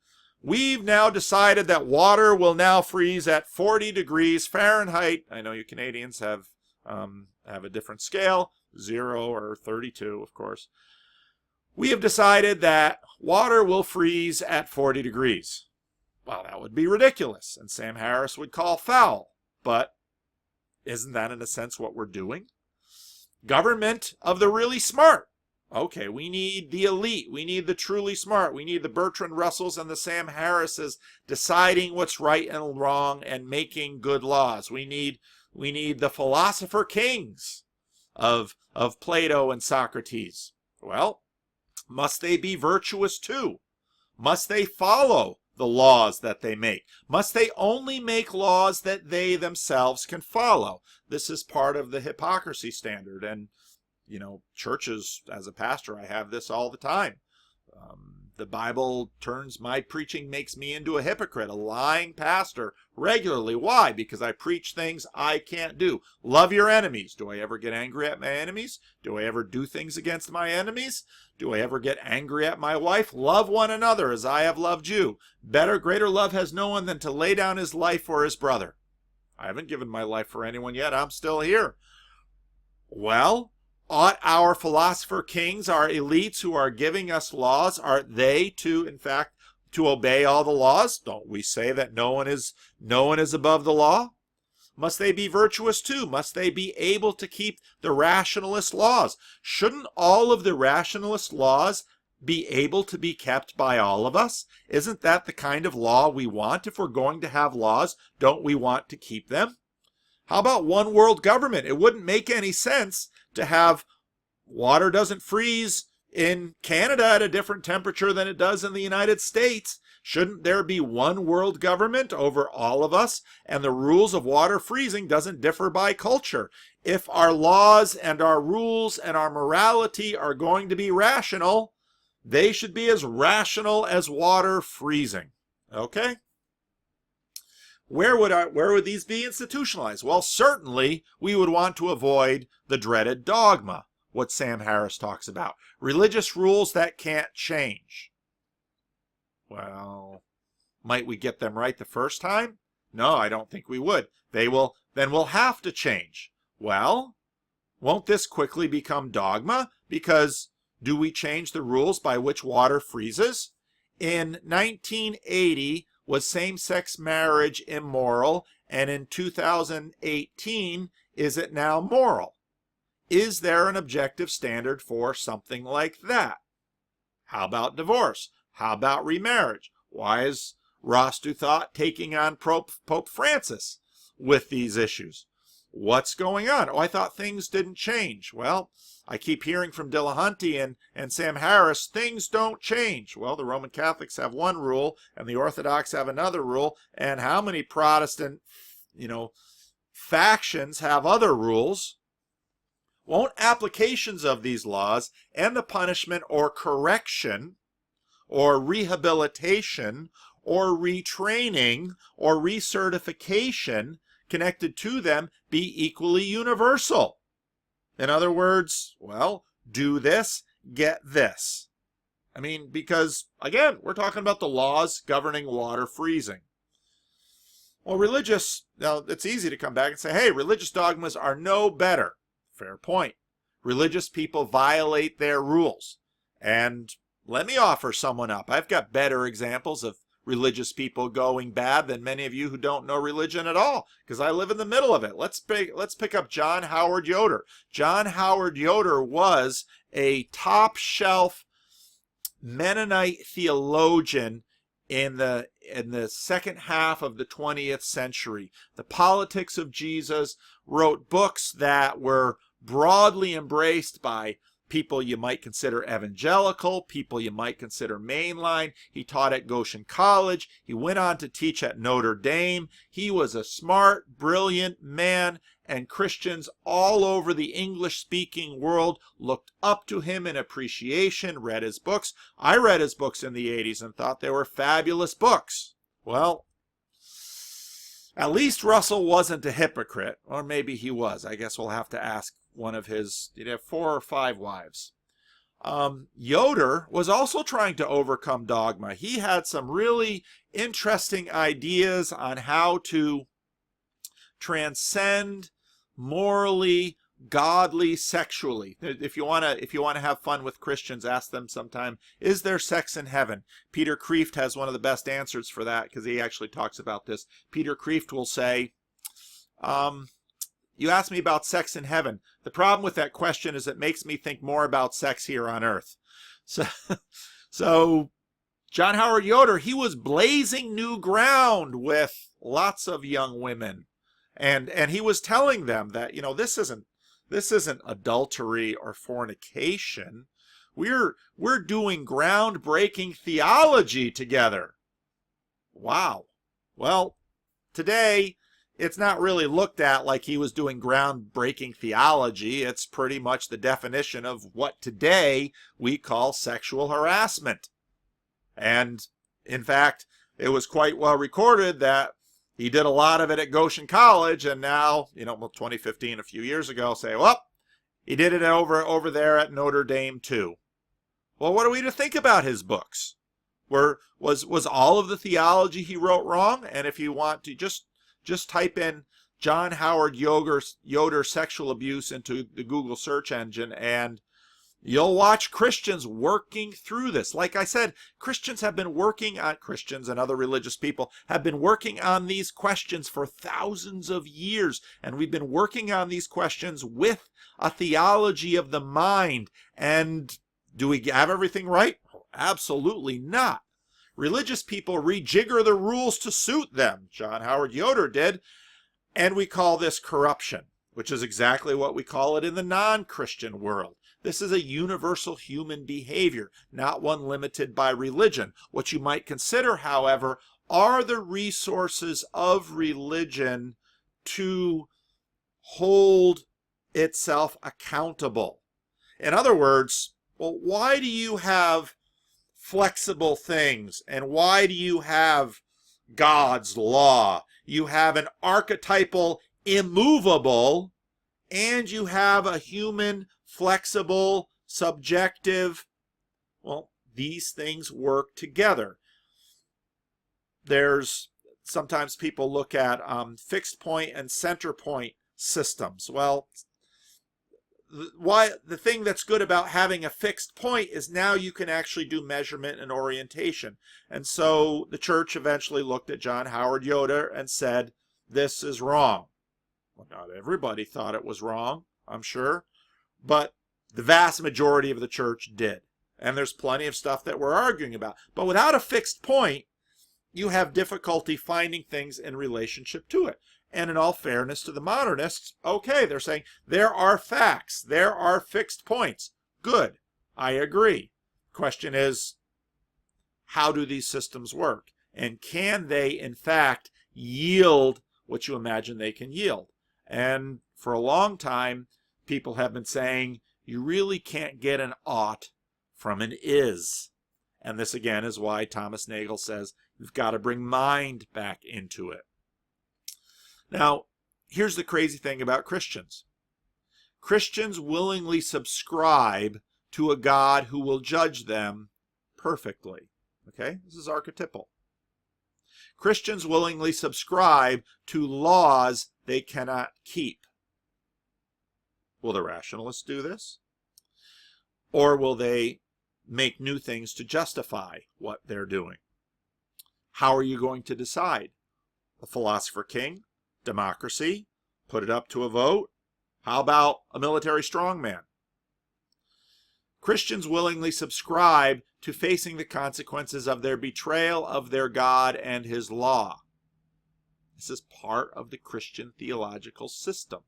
We've now decided that water will now freeze at 40 degrees Fahrenheit. I know you Canadians have a different scale, 0 or 32, of course. We have decided that water will freeze at 40 degrees. Well, that would be ridiculous, and Sam Harris would call foul. But isn't that in a sense what we're doing? Government of the really smart. Okay, we need the elite. We need the truly smart. We need the Bertrand Russells and the Sam Harrises deciding what's right and wrong and making good laws. We need the philosopher kings of Plato and Socrates. Well, must they be virtuous too? Must they follow the laws that they make? Must they only make laws that they themselves can follow? This is part of the hypocrisy standard. And, churches, as a pastor, I have this all the time. The Bible my preaching makes me into a hypocrite, a lying pastor regularly. Why? Because I preach things I can't do. Love your enemies. Do I ever get angry at my enemies? Do I ever do things against my enemies? Do I ever get angry at my wife? Love one another as I have loved you. Greater love has no one than to lay down his life for his brother. I haven't given my life for anyone yet. I'm still here. Well, ought our philosopher kings, our elites who are giving us laws, are they to, in fact, to obey all the laws? Don't we say that no one is above the law? Must they be virtuous too? Must they be able to keep the rationalist laws? Shouldn't all of the rationalist laws be able to be kept by all of us? Isn't that the kind of law we want? If we're going to have laws, don't we want to keep them? How about one world government? It wouldn't make any sense to have water doesn't freeze in Canada at a different temperature than it does in the United States. Shouldn't there be one world government over all of us? And the rules of water freezing doesn't differ by culture. If our laws and our rules and our morality are going to be rational, they should be as rational as water freezing. Okay? Where would these be institutionalized? Well, certainly we would want to avoid the dreaded dogma, what Sam Harris talks about. Religious rules that can't change. Well, might we get them right the first time? No, I don't think we would. Then we'll have to change. Well, won't this quickly become dogma? Because do we change the rules by which water freezes? In 1980, was same-sex marriage immoral? And in 2018, is it now moral? Is there an objective standard for something like that? How about divorce? How about remarriage? Why is Ross Douthat taking on Pope Francis with these issues? What's going on? Oh, I thought things didn't change. Well, I keep hearing from Dillahunty and Sam Harris, things don't change. Well, the Roman Catholics have one rule, and the Orthodox have another rule, and how many Protestant, factions have other rules? Won't applications of these laws and the punishment or correction or rehabilitation or retraining or recertification connected to them be equally universal? In other words, well, do this, get this. I mean, because, again, we're talking about the laws governing water freezing. Well, now it's easy to come back and say, hey, religious dogmas are no better. Fair point. religious people violate their rules. And let me offer someone up. I've got better examples of religious people going bad than many of you who don't know religion at all, because I live in the middle of it. Let's pick up John Howard Yoder. John Howard Yoder was a top shelf Mennonite theologian in the second half of the 20th century. The Politics of Jesus, wrote books that were broadly embraced by people you might consider evangelical, people you might consider mainline. He taught at Goshen College. He went on to teach at Notre Dame. He was a smart, brilliant man, and Christians all over the English-speaking world looked up to him in appreciation, read his books. I read his books in the 80s and thought they were fabulous books. Well, at least Russell wasn't a hypocrite, or maybe he was. I guess we'll have to ask one of his, he'd have 4 or 5 wives. Yoder was also trying to overcome dogma. He had some really interesting ideas on how to transcend morally, godly, sexually. If you want to have fun with Christians, ask them sometime, is there sex in heaven? Peter Kreeft has one of the best answers for that, because he actually talks about this. Peter Kreeft will say, you asked me about sex in heaven. The problem with that question is it makes me think more about sex here on earth. So John Howard Yoder, he was blazing new ground with lots of young women. And he was telling them that, you know, this isn't adultery or fornication. We're doing groundbreaking theology together. Wow. Well, today it's not really looked at like he was doing groundbreaking theology. It's pretty much the definition of what today we call sexual harassment. And in fact, it was quite well recorded that he did a lot of it at Goshen College, and now, 2015, a few years ago, say, well, he did it over there at Notre Dame too. Well, what are we to think about his books? Was all of the theology he wrote wrong? And if you want to just type in John Howard Yoder sexual abuse into the Google search engine, and you'll watch Christians working through this. Like I said, Christians and other religious people have been working on these questions for thousands of years. And we've been working on these questions with a theology of the mind. And do we have everything right? Absolutely not. Religious people rejigger the rules to suit them. John Howard Yoder did. And we call this corruption, which is exactly what we call it in the non-Christian world. This is a universal human behavior, not one limited by religion. What you might consider, however, are the resources of religion to hold itself accountable. In other words, well, why do you have flexible things, and why do you have God's law? You have an archetypal immovable, and you have a human flexible, subjective. Well, these things work together. There's sometimes people look at fixed point and center point systems. Well, the thing that's good about having a fixed point is now you can actually do measurement and orientation. And so the church eventually looked at John Howard Yoder and said, this is wrong. Well, not everybody thought it was wrong, I'm sure, but the vast majority of the church did. And there's plenty of stuff that we're arguing about. But without a fixed point, you have difficulty finding things in relationship to it. And in all fairness to the modernists, okay, they're saying there are facts, there are fixed points. Good, I agree. Question is, how do these systems work? And can they, in fact, yield what you imagine they can yield? And for a long time, people have been saying, you really can't get an ought from an is. And this, again, is why Thomas Nagel says you've got to bring mind back into it. Now, here's the crazy thing about Christians. Christians willingly subscribe to a God who will judge them perfectly. Okay? This is archetypal. Christians willingly subscribe to laws they cannot keep. Will the rationalists do this? Or will they make new things to justify what they're doing? How are you going to decide? A philosopher king? Democracy? Put it up to a vote? How about a military strongman? Christians willingly subscribe to facing the consequences of their betrayal of their God and his law. This is part of the Christian theological system.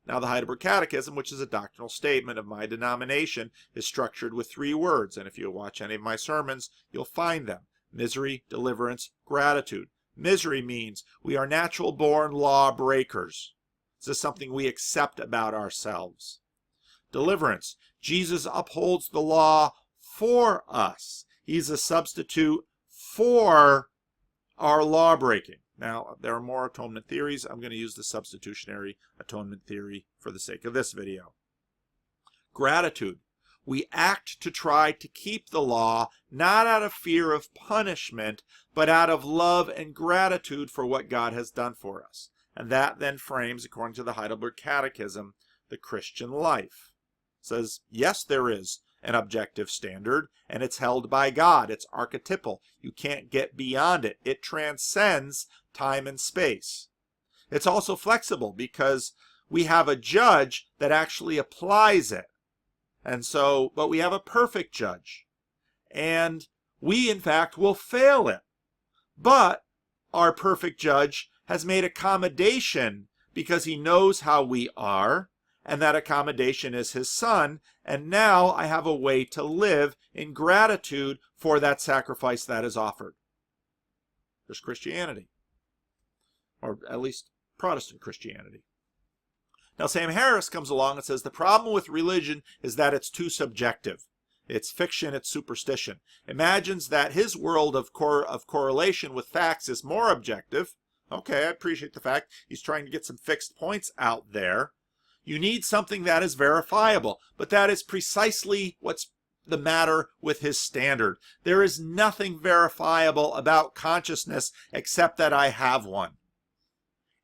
Now, the Heidelberg Catechism, which is a doctrinal statement of my denomination, is structured with 3 words, and if you watch any of my sermons, you'll find them. Misery, deliverance, gratitude. Misery means we are natural-born law breakers. This is something we accept about ourselves. Deliverance. Jesus upholds the law for us. He's a substitute for our law breaking. Now, there are more atonement theories. I'm going to use the substitutionary atonement theory for the sake of this video. Gratitude. We act to try to keep the law, not out of fear of punishment, but out of love and gratitude for what God has done for us. And that then frames, according to the Heidelberg Catechism, the Christian life. It says, yes, there is an objective standard, and it's held by God. It's archetypal. You can't get beyond it. It transcends time and space. It's also flexible because we have a judge that actually applies it. And so, but we have a perfect judge. And we, in fact, will fail it. But our perfect judge has made accommodation because he knows how we are, and that accommodation is his son, and now I have a way to live in gratitude for that sacrifice that is offered. There's Christianity, or at least Protestant Christianity. Now, Sam Harris comes along and says the problem with religion is that it's too subjective. It's fiction, it's superstition. Imagines that his world of correlation with facts is more objective. Okay, I appreciate the fact he's trying to get some fixed points out there. You need something that is verifiable, but that is precisely what's the matter with his standard. There is nothing verifiable about consciousness except that I have one.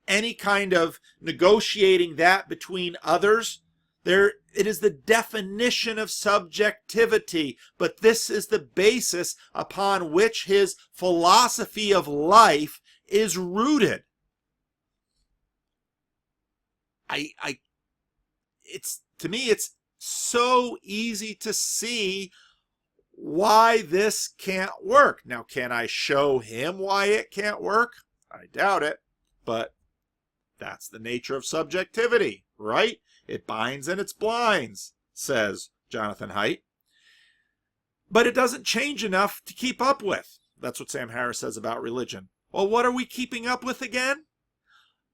Any kind of negotiating that between others, it is the definition of subjectivity, but this is the basis upon which his philosophy of life is rooted. To me, it's so easy to see why this can't work. Now, can I show him why it can't work? I doubt it, but that's the nature of subjectivity, right? It binds and it blinds, says Jonathan Haidt. But it doesn't change enough to keep up with. That's what Sam Harris says about religion. Well, what are we keeping up with again?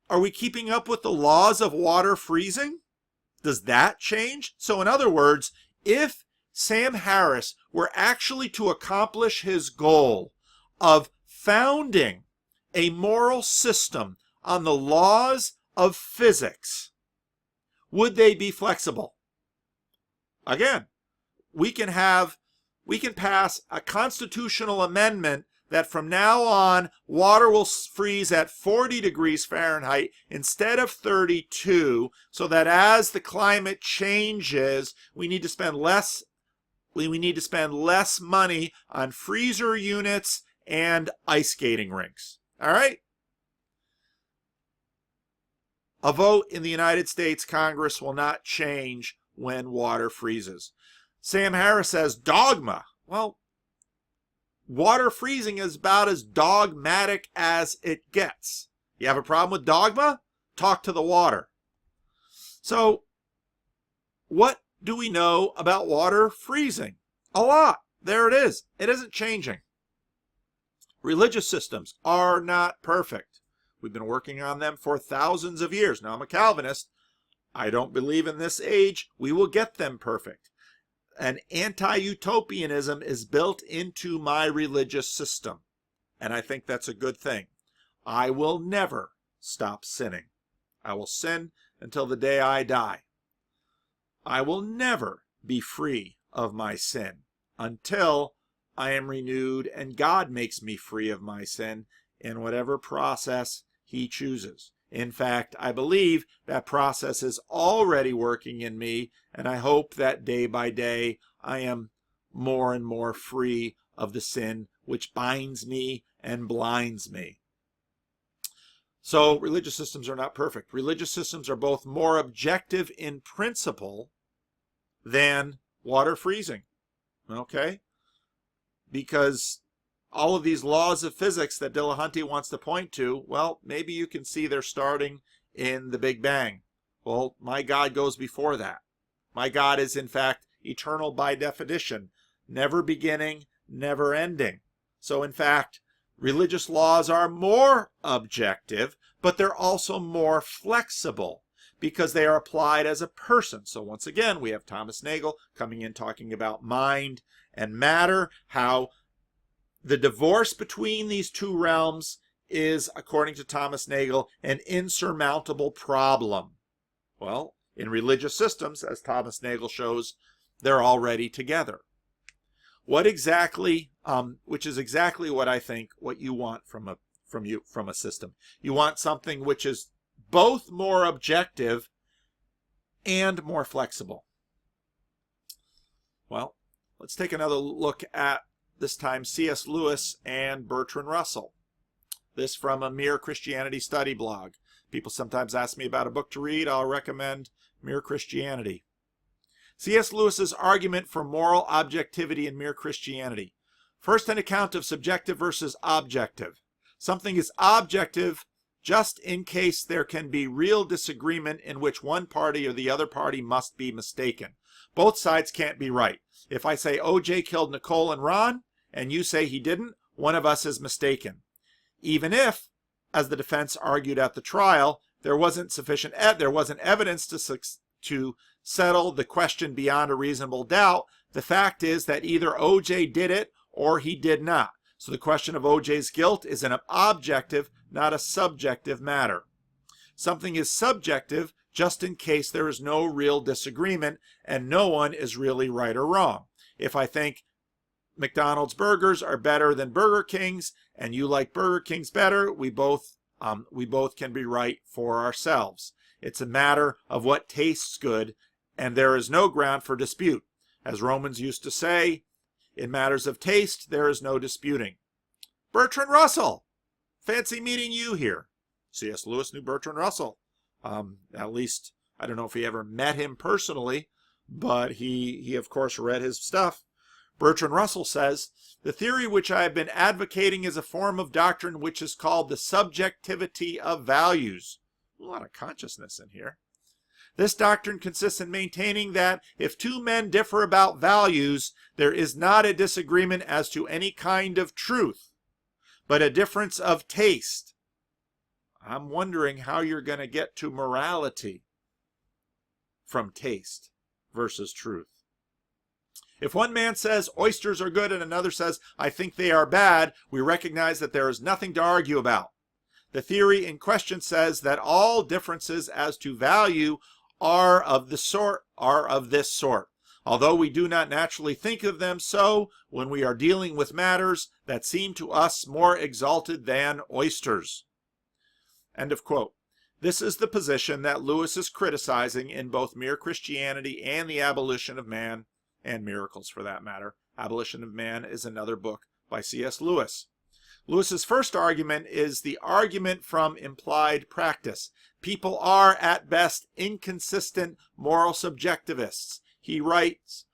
Are we keeping up with the laws of water freezing? Does that change? So in other words, if Sam Harris were actually to accomplish his goal of founding a moral system on the laws of physics, would they be flexible? Again, we can pass a constitutional amendment that from now on water will freeze at 40 degrees Fahrenheit instead of 32, so that as the climate changes, we need to spend less money on freezer units and ice skating rinks. All right? A vote in the United States Congress will not change when water freezes. Sam Harris says dogma. Well, water freezing is about as dogmatic as it gets. You have a problem with dogma? Talk to the water. So, what do we know about water freezing? A lot. There it is. It isn't changing. Religious systems are not perfect. We've been working on them for thousands of years. Now, I'm a Calvinist. I don't believe in this age we will get them perfect. An anti-utopianism is built into my religious system, and I think that's a good thing. I will never stop sinning. I will sin until the day I die. I will never be free of my sin until I am renewed and God makes me free of my sin in whatever process He chooses. In fact, I believe that process is already working in me, and I hope that day by day I am more and more free of the sin which binds me and blinds me. So religious systems are not perfect. Religious systems are both more objective in principle than water freezing, okay? Because all of these laws of physics that Dillahunty wants to point to, well, maybe you can see they're starting in the Big Bang. Well, my God goes before that. My God is, in fact, eternal by definition, never beginning, never ending. So, in fact, religious laws are more objective, but they're also more flexible because they are applied as a person. So once again, we have Thomas Nagel coming in talking about mind and matter, how the divorce between these two realms is, according to Thomas Nagel, an insurmountable problem. Well, in religious systems, as Thomas Nagel shows, they're already together. What exactly, which is exactly what I think, what you want from a system. You want something which is both more objective and more flexible. Well, let's take another look at, this time, C.S. Lewis and Bertrand Russell. This from a Mere Christianity study blog. People sometimes ask me about a book to read. I'll recommend Mere Christianity. C.S. Lewis's argument for moral objectivity in Mere Christianity. First, an account of subjective versus objective. Something is objective just in case there can be real disagreement in which one party or the other party must be mistaken. Both sides can't be right. If I say O.J. killed Nicole and Ron, and you say he didn't, one of us is mistaken. Even if, as the defense argued at the trial, there wasn't evidence to settle the question beyond a reasonable doubt, the fact is that either O.J. did it or he did not. So the question of O.J.'s guilt is an objective, not a subjective matter. Something is subjective just in case there is no real disagreement and no one is really right or wrong. If I think McDonald's burgers are better than Burger King's and you like Burger King's better, we both can be right for ourselves. It's a matter of what tastes good, and there is no ground for dispute. As Romans used to say, in matters of taste, there is no disputing. Bertrand Russell, fancy meeting you here. C.S. Lewis knew Bertrand Russell. At least, I don't know if he ever met him personally, but he of course read his stuff. Bertrand Russell says, the theory which I have been advocating is a form of doctrine which is called the subjectivity of values. A lot of consciousness in here. This doctrine consists in maintaining that if two men differ about values, there is not a disagreement as to any kind of truth, but a difference of taste. I'm wondering how you're going to get to morality from taste versus truth. If one man says oysters are good and another says I think they are bad, we recognize that there is nothing to argue about. The theory in question says that all differences as to value are of this sort. Although we do not naturally think of them so when we are dealing with matters that seem to us more exalted than oysters. End of quote. This is the position that Lewis is criticizing in both Mere Christianity and the Abolition of Man, and Miracles for that matter. Abolition of Man is another book by C.S. Lewis. Lewis's first argument is the argument from implied practice. People are, at best, inconsistent moral subjectivists. He writes,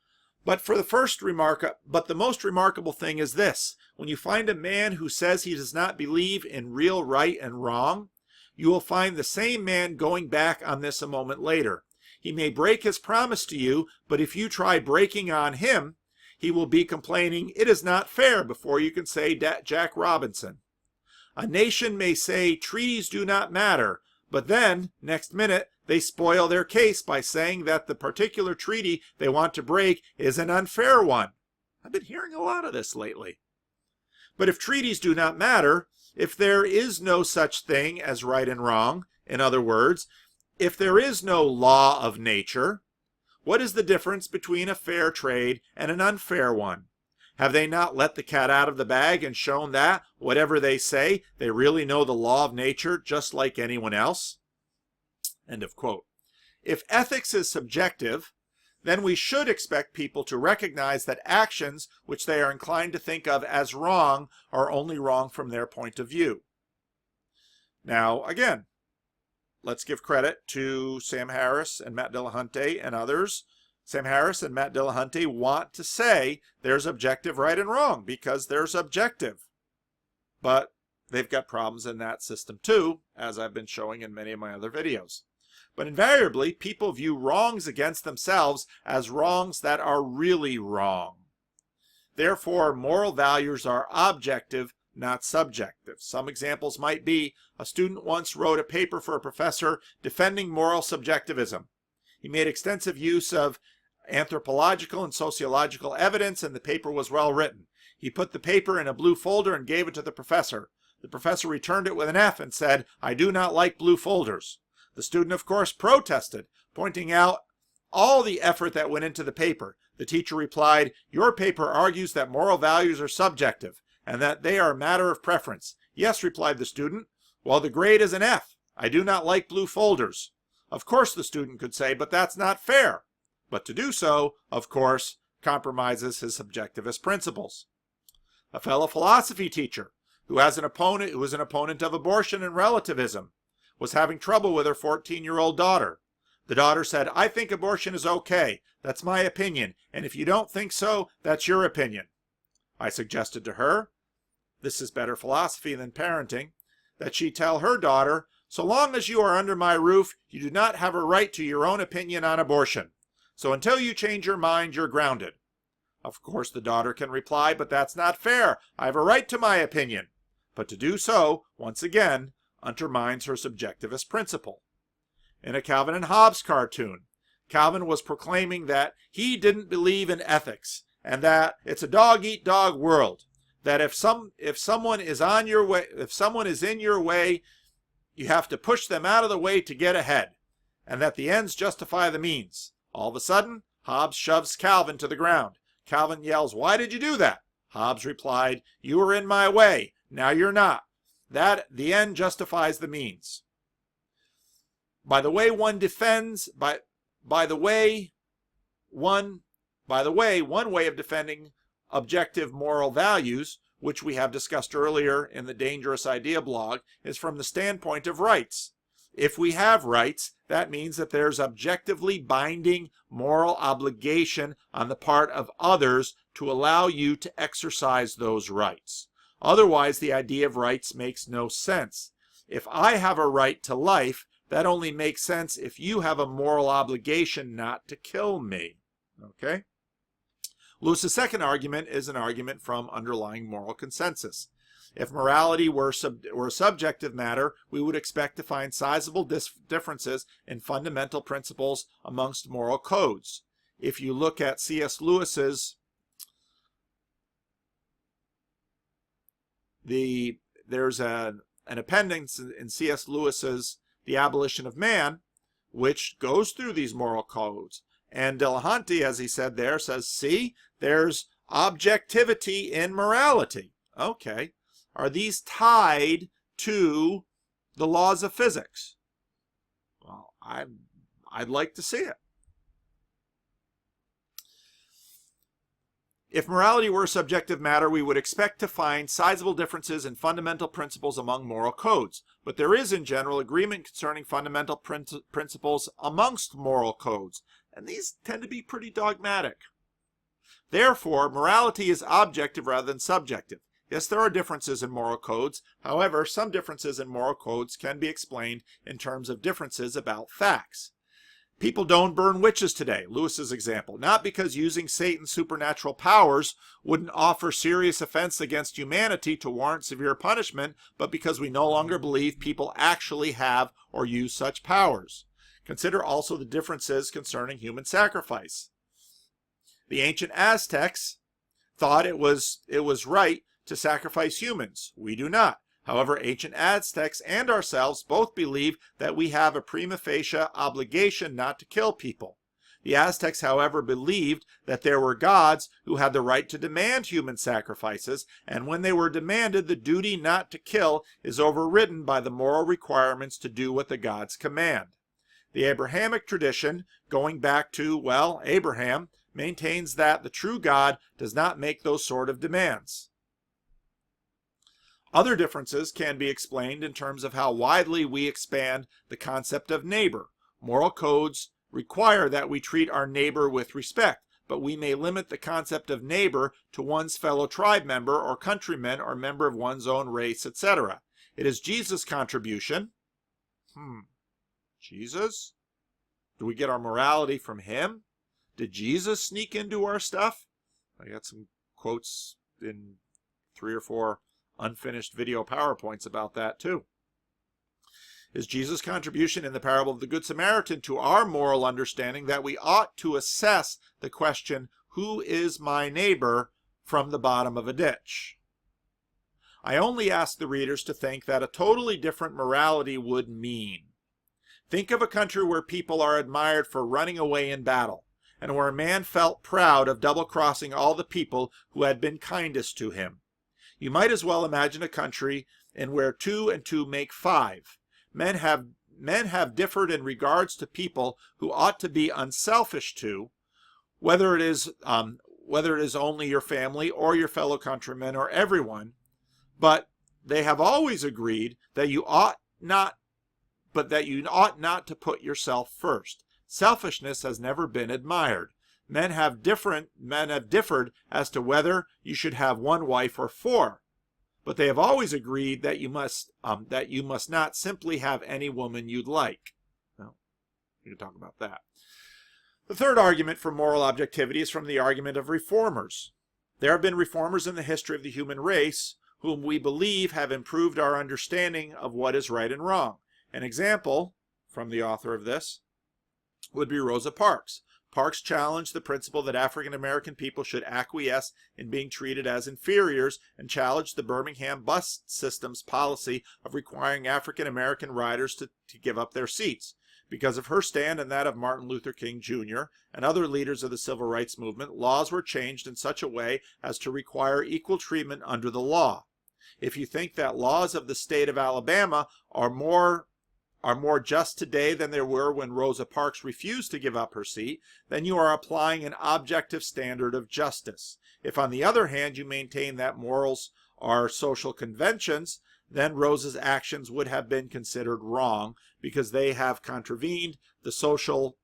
but the most remarkable thing is this. When you find a man who says he does not believe in real right and wrong, you will find the same man going back on this a moment later. He may break his promise to you, but if you try breaking on him, he will be complaining, it is not fair, before you can say Jack Robinson. A nation may say treaties do not matter, but then, next minute, they spoil their case by saying that the particular treaty they want to break is an unfair one. I've been hearing a lot of this lately. But if treaties do not matter, if there is no such thing as right and wrong, in other words, if there is no law of nature, what is the difference between a fair trade and an unfair one? Have they not let the cat out of the bag and shown that, whatever they say, they really know the law of nature just like anyone else? End of quote. If ethics is subjective, then we should expect people to recognize that actions which they are inclined to think of as wrong are only wrong from their point of view. Now, again, let's give credit to Sam Harris and Matt Dillahunty and others. Sam Harris and Matt Dillahunty want to say there's objective right and wrong because they're subjective. But they've got problems in that system too, as I've been showing in many of my other videos. But invariably, people view wrongs against themselves as wrongs that are really wrong. Therefore, moral values are objective, not subjective. Some examples might be, a student once wrote a paper for a professor defending moral subjectivism. He made extensive use of anthropological and sociological evidence, and the paper was well written. He put the paper in a blue folder and gave it to the professor. The professor returned it with an F and said, "I do not like blue folders." The student, of course, protested, pointing out all the effort that went into the paper. The teacher replied, "Your paper argues that moral values are subjective and that they are a matter of preference." "Yes," replied the student. "Well, the grade is an F. I do not like blue folders." Of course, the student could say, "But that's not fair." But to do so, of course, compromises his subjectivist principles. A fellow philosophy teacher who was an opponent of abortion and relativism was having trouble with her 14-year-old daughter. The daughter said, "I think abortion is okay. That's my opinion. And if you don't think so, that's your opinion." I suggested to her, this is better philosophy than parenting, that she tell her daughter, "So long as you are under my roof, you do not have a right to your own opinion on abortion. So until you change your mind, you're grounded." Of course, the daughter can reply, "But that's not fair. I have a right to my opinion." But to do so, once again, undermines her subjectivist principle. In a Calvin and Hobbes cartoon, Calvin was proclaiming that he didn't believe in ethics and that it's a dog-eat-dog world. That if someone is in your way, you have to push them out of the way to get ahead, and that the ends justify the means. All of a sudden, Hobbes shoves Calvin to the ground. Calvin yells, "Why did you do that?" Hobbes replied, "You were in my way. Now you're not. That the end justifies the means." One way of defending objective moral values, which we have discussed earlier in the Dangerous Idea blog, is from the standpoint of rights. If we have rights, that means that there's objectively binding moral obligation on the part of others to allow you to exercise those rights. Otherwise, the idea of rights makes no sense. If I have a right to life, that only makes sense if you have a moral obligation not to kill me. Okay? Lewis's second argument is an argument from underlying moral consensus. If morality were a subjective matter, we would expect to find sizable differences in fundamental principles amongst moral codes. If you look at C.S. Lewis's there's an appendix in C.S. Lewis's The Abolition of Man, which goes through these moral codes. And Dillahunty, as he said there, says, see, there's objectivity in morality. Okay. Are these tied to the laws of physics? Well, I'd like to see it. If morality were a subjective matter, we would expect to find sizable differences in fundamental principles among moral codes. But there is, in general, agreement concerning fundamental principles amongst moral codes, and these tend to be pretty dogmatic. Therefore, morality is objective rather than subjective. Yes, there are differences in moral codes. However, some differences in moral codes can be explained in terms of differences about facts. People don't burn witches today, Lewis's example, not because using Satan's supernatural powers wouldn't offer serious offense against humanity to warrant severe punishment, but because we no longer believe people actually have or use such powers. Consider also the differences concerning human sacrifice. The ancient Aztecs thought it was right to sacrifice humans. We do not. However, ancient Aztecs and ourselves both believe that we have a prima facie obligation not to kill people. The Aztecs, however, believed that there were gods who had the right to demand human sacrifices, and when they were demanded, the duty not to kill is overridden by the moral requirements to do what the gods command. The Abrahamic tradition, going back to, well, Abraham, maintains that the true God does not make those sort of demands. Other differences can be explained in terms of how widely we expand the concept of neighbor. Moral codes require that we treat our neighbor with respect, but we may limit the concept of neighbor to one's fellow tribe member or countryman or member of one's own race, etc. It is Jesus' contribution. Jesus? Do we get our morality from him? Did Jesus sneak into our stuff? I got some quotes in 3 or 4 unfinished video PowerPoints about that too. Is Jesus' contribution in the parable of the Good Samaritan to our moral understanding that we ought to assess the question, who is my neighbor, from the bottom of a ditch? I only ask the readers to think that a totally different morality would mean. Think of a country where people are admired for running away in battle, and where a man felt proud of double-crossing all the people who had been kindest to him. You might as well imagine a country in where 2 and 2 make 5. Men have differed in regards to people who ought to be unselfish to, whether it is only your family or your fellow countrymen or everyone, but they have always agreed that you ought not to put yourself first. Selfishness has never been admired. Men have differed as to whether you should have 1 wife or 4, but they have always agreed that you must not simply have any woman you'd like. Well, we can talk about that. The third argument for moral objectivity is from the argument of reformers. There have been reformers in the history of the human race whom we believe have improved our understanding of what is right and wrong. An example from the author of this would be Rosa Parks. Parks challenged the principle that African American people should acquiesce in being treated as inferiors and challenged the Birmingham bus system's policy of requiring African American riders to give up their seats. Because of her stand and that of Martin Luther King Jr. and other leaders of the civil rights movement, laws were changed in such a way as to require equal treatment under the law. If you think that laws of the state of Alabama are more just today than they were when Rosa Parks refused to give up her seat, then you are applying an objective standard of justice. If, on the other hand, you maintain that morals are social conventions, then Rosa's actions would have been considered wrong because they have contravened the social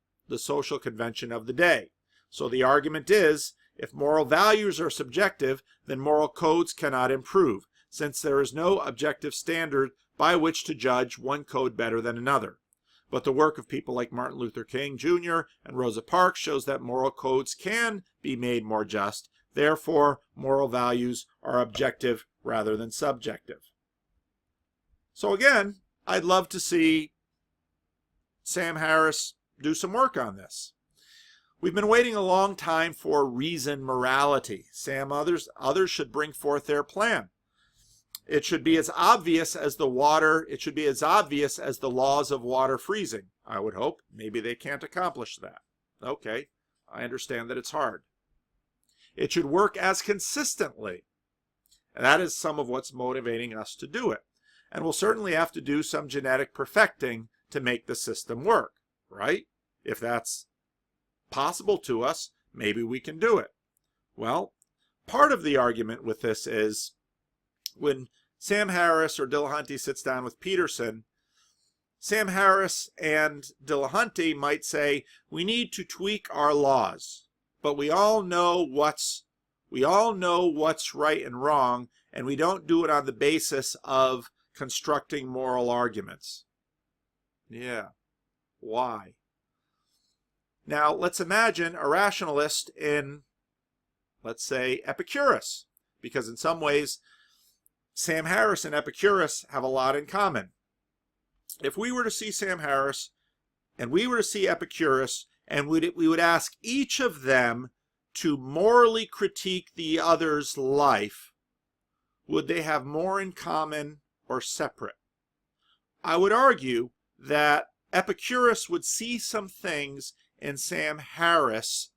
convention of the day. So the argument is, if moral values are subjective, then moral codes cannot improve, since there is no objective standard by which to judge one code better than another. But the work of people like Martin Luther King Jr. and Rosa Parks shows that moral codes can be made more just. Therefore, moral values are objective rather than subjective. So again, I'd love to see Sam Harris do some work on this. We've been waiting a long time for reason morality. Sam, others should bring forth their plan. It should be as obvious as the laws of water freezing, I would hope. Maybe they can't accomplish that. Okay, I understand that it's hard. It should work as consistently. And that is some of what's motivating us to do it. And we'll certainly have to do some genetic perfecting to make the system work, right? If that's possible to us, maybe we can do it. Well, part of the argument with this is when Sam Harris or Dillahunty sits down with Peterson, Sam Harris and Dillahunty might say, we need to tweak our laws, but we all know what's right and wrong, and we don't do it on the basis of constructing moral arguments. Yeah, why? Now, let's imagine a rationalist in, let's say, Epicurus, because in some ways, Sam Harris and Epicurus have a lot in common. If we were to see Sam Harris and we were to see Epicurus, and we would ask each of them to morally critique the other's life, would they have more in common or separate? I would argue that Epicurus would see some things in Sam Harris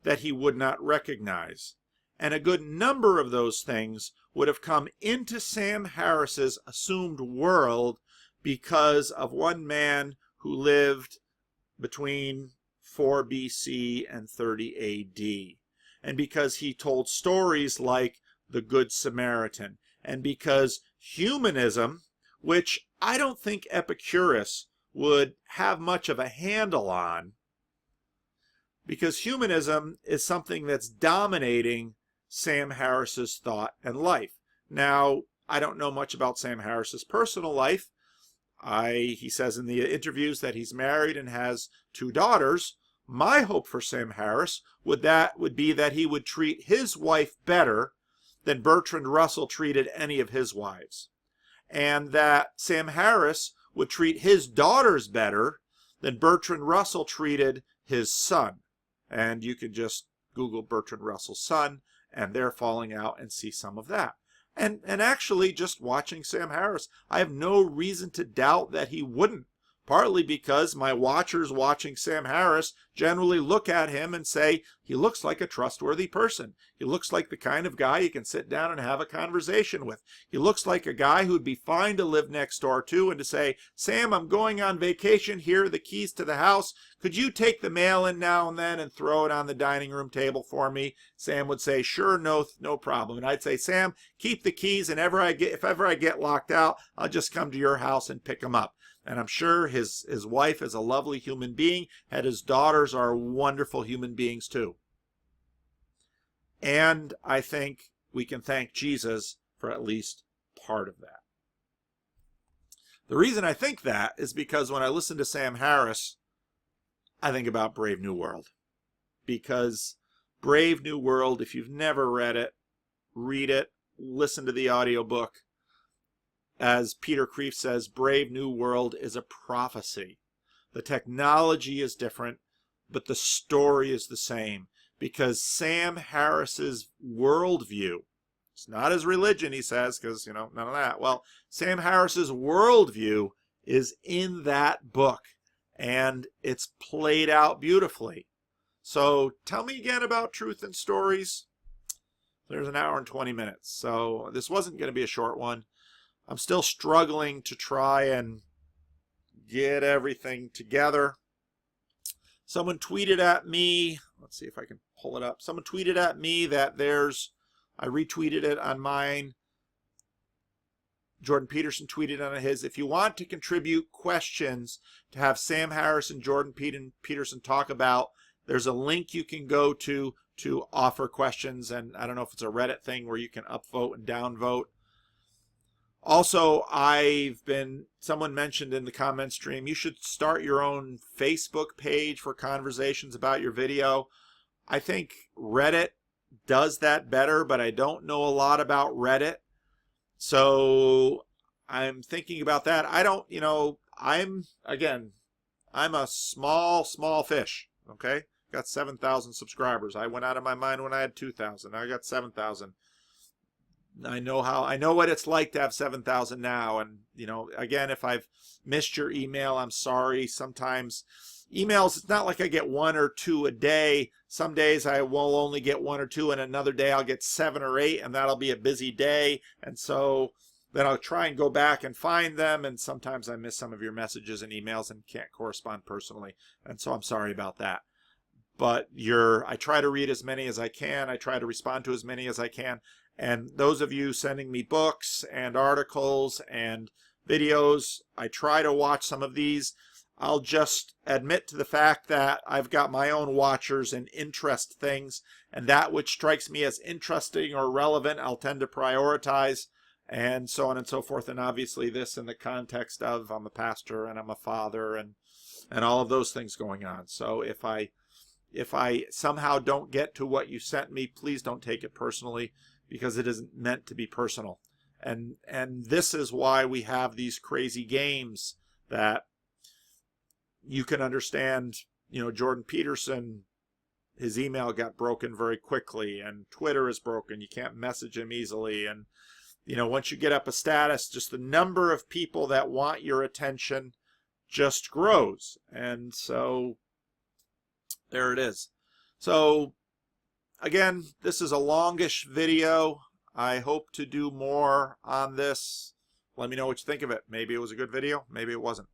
that he would not recognize. And a good number of those things would have come into Sam Harris's assumed world because of one man who lived between 4 BC and 30 AD. And because he told stories like the Good Samaritan. And because humanism, which I don't think Epicurus would have much of a handle on, because humanism is something that's dominating Sam Harris's thought and life. Now, I don't know much about Sam Harris's personal life. He says in the interviews that he's married and has 2 daughters. My hope for Sam Harris would be that he would treat his wife better than Bertrand Russell treated any of his wives. And that Sam Harris would treat his daughters better than Bertrand Russell treated his son. And you could just Google Bertrand Russell's son, and they're falling out, and see some of that. And actually, just watching Sam Harris, I have no reason to doubt that he wouldn't. Partly because my watchers watching Sam Harris generally look at him and say, he looks like a trustworthy person. He looks like the kind of guy you can sit down and have a conversation with. He looks like a guy who'd be fine to live next door to, and to say, Sam, I'm going on vacation. Here are the keys to the house. Could you take the mail in now and then and throw it on the dining room table for me? Sam would say, sure, no problem. And I'd say, Sam, keep the keys, and if ever I get locked out, I'll just come to your house and pick them up. And I'm sure his wife is a lovely human being, and his daughters are wonderful human beings too. And I think we can thank Jesus for at least part of that. The reason I think that is because when I listen to Sam Harris, I think about Brave New World. Because Brave New World, if you've never read it, read it, listen to the audiobook. As Peter Kreeft says, Brave New World is a prophecy. The technology is different, but the story is the same. Because Sam Harris's worldview, it's not his religion, he says, because, none of that. Well, Sam Harris's worldview is in that book, and it's played out beautifully. So tell me again about Truth and Stories. There's an hour and 20 minutes, so this wasn't going to be a short one. I'm still struggling to try and get everything together. Someone tweeted at me, let's see if I can pull it up. Someone tweeted at me that I retweeted it on mine. Jordan Peterson tweeted on his, if you want to contribute questions to have Sam Harris and Jordan Peterson talk about, there's a link you can go to offer questions. And I don't know if it's a Reddit thing where you can upvote and downvote. Also, someone mentioned in the comment stream, you should start your own Facebook page for conversations about your video. I think Reddit does that better, but I don't know a lot about Reddit. So I'm thinking about that. I'm a small fish, okay? Got 7,000 subscribers. I went out of my mind when I had 2,000. I got 7,000. I know what it's like to have 7,000 now. And, again, if I've missed your email, I'm sorry. Sometimes emails, it's not like I get 1 or 2 a day. Some days I will only get 1 or 2, and another day I'll get 7 or 8, and that'll be a busy day. And so then I'll try and go back and find them. And sometimes I miss some of your messages and emails and can't correspond personally. And so I'm sorry about that. But I try to read as many as I can. I try to respond to as many as I can. And those of you sending me books and articles and videos, I try to watch some of these. I'll just admit to the fact that I've got my own watchers and interest things, and that which strikes me as interesting or relevant, I'll tend to prioritize, and so on and so forth. And obviously this in the context of I'm a pastor and I'm a father and all of those things going on. So if I somehow don't get to what you sent me, please don't take it personally, because it isn't meant to be personal. And this is why we have these crazy games that you can understand. Jordan Peterson, his email got broken very quickly, and Twitter is broken. You can't message him easily. And, once you get up a status, just the number of people that want your attention just grows. And so there it is. So again, this is a longish video. I hope to do more on this. Let me know what you think of it. Maybe it was a good video, maybe it wasn't.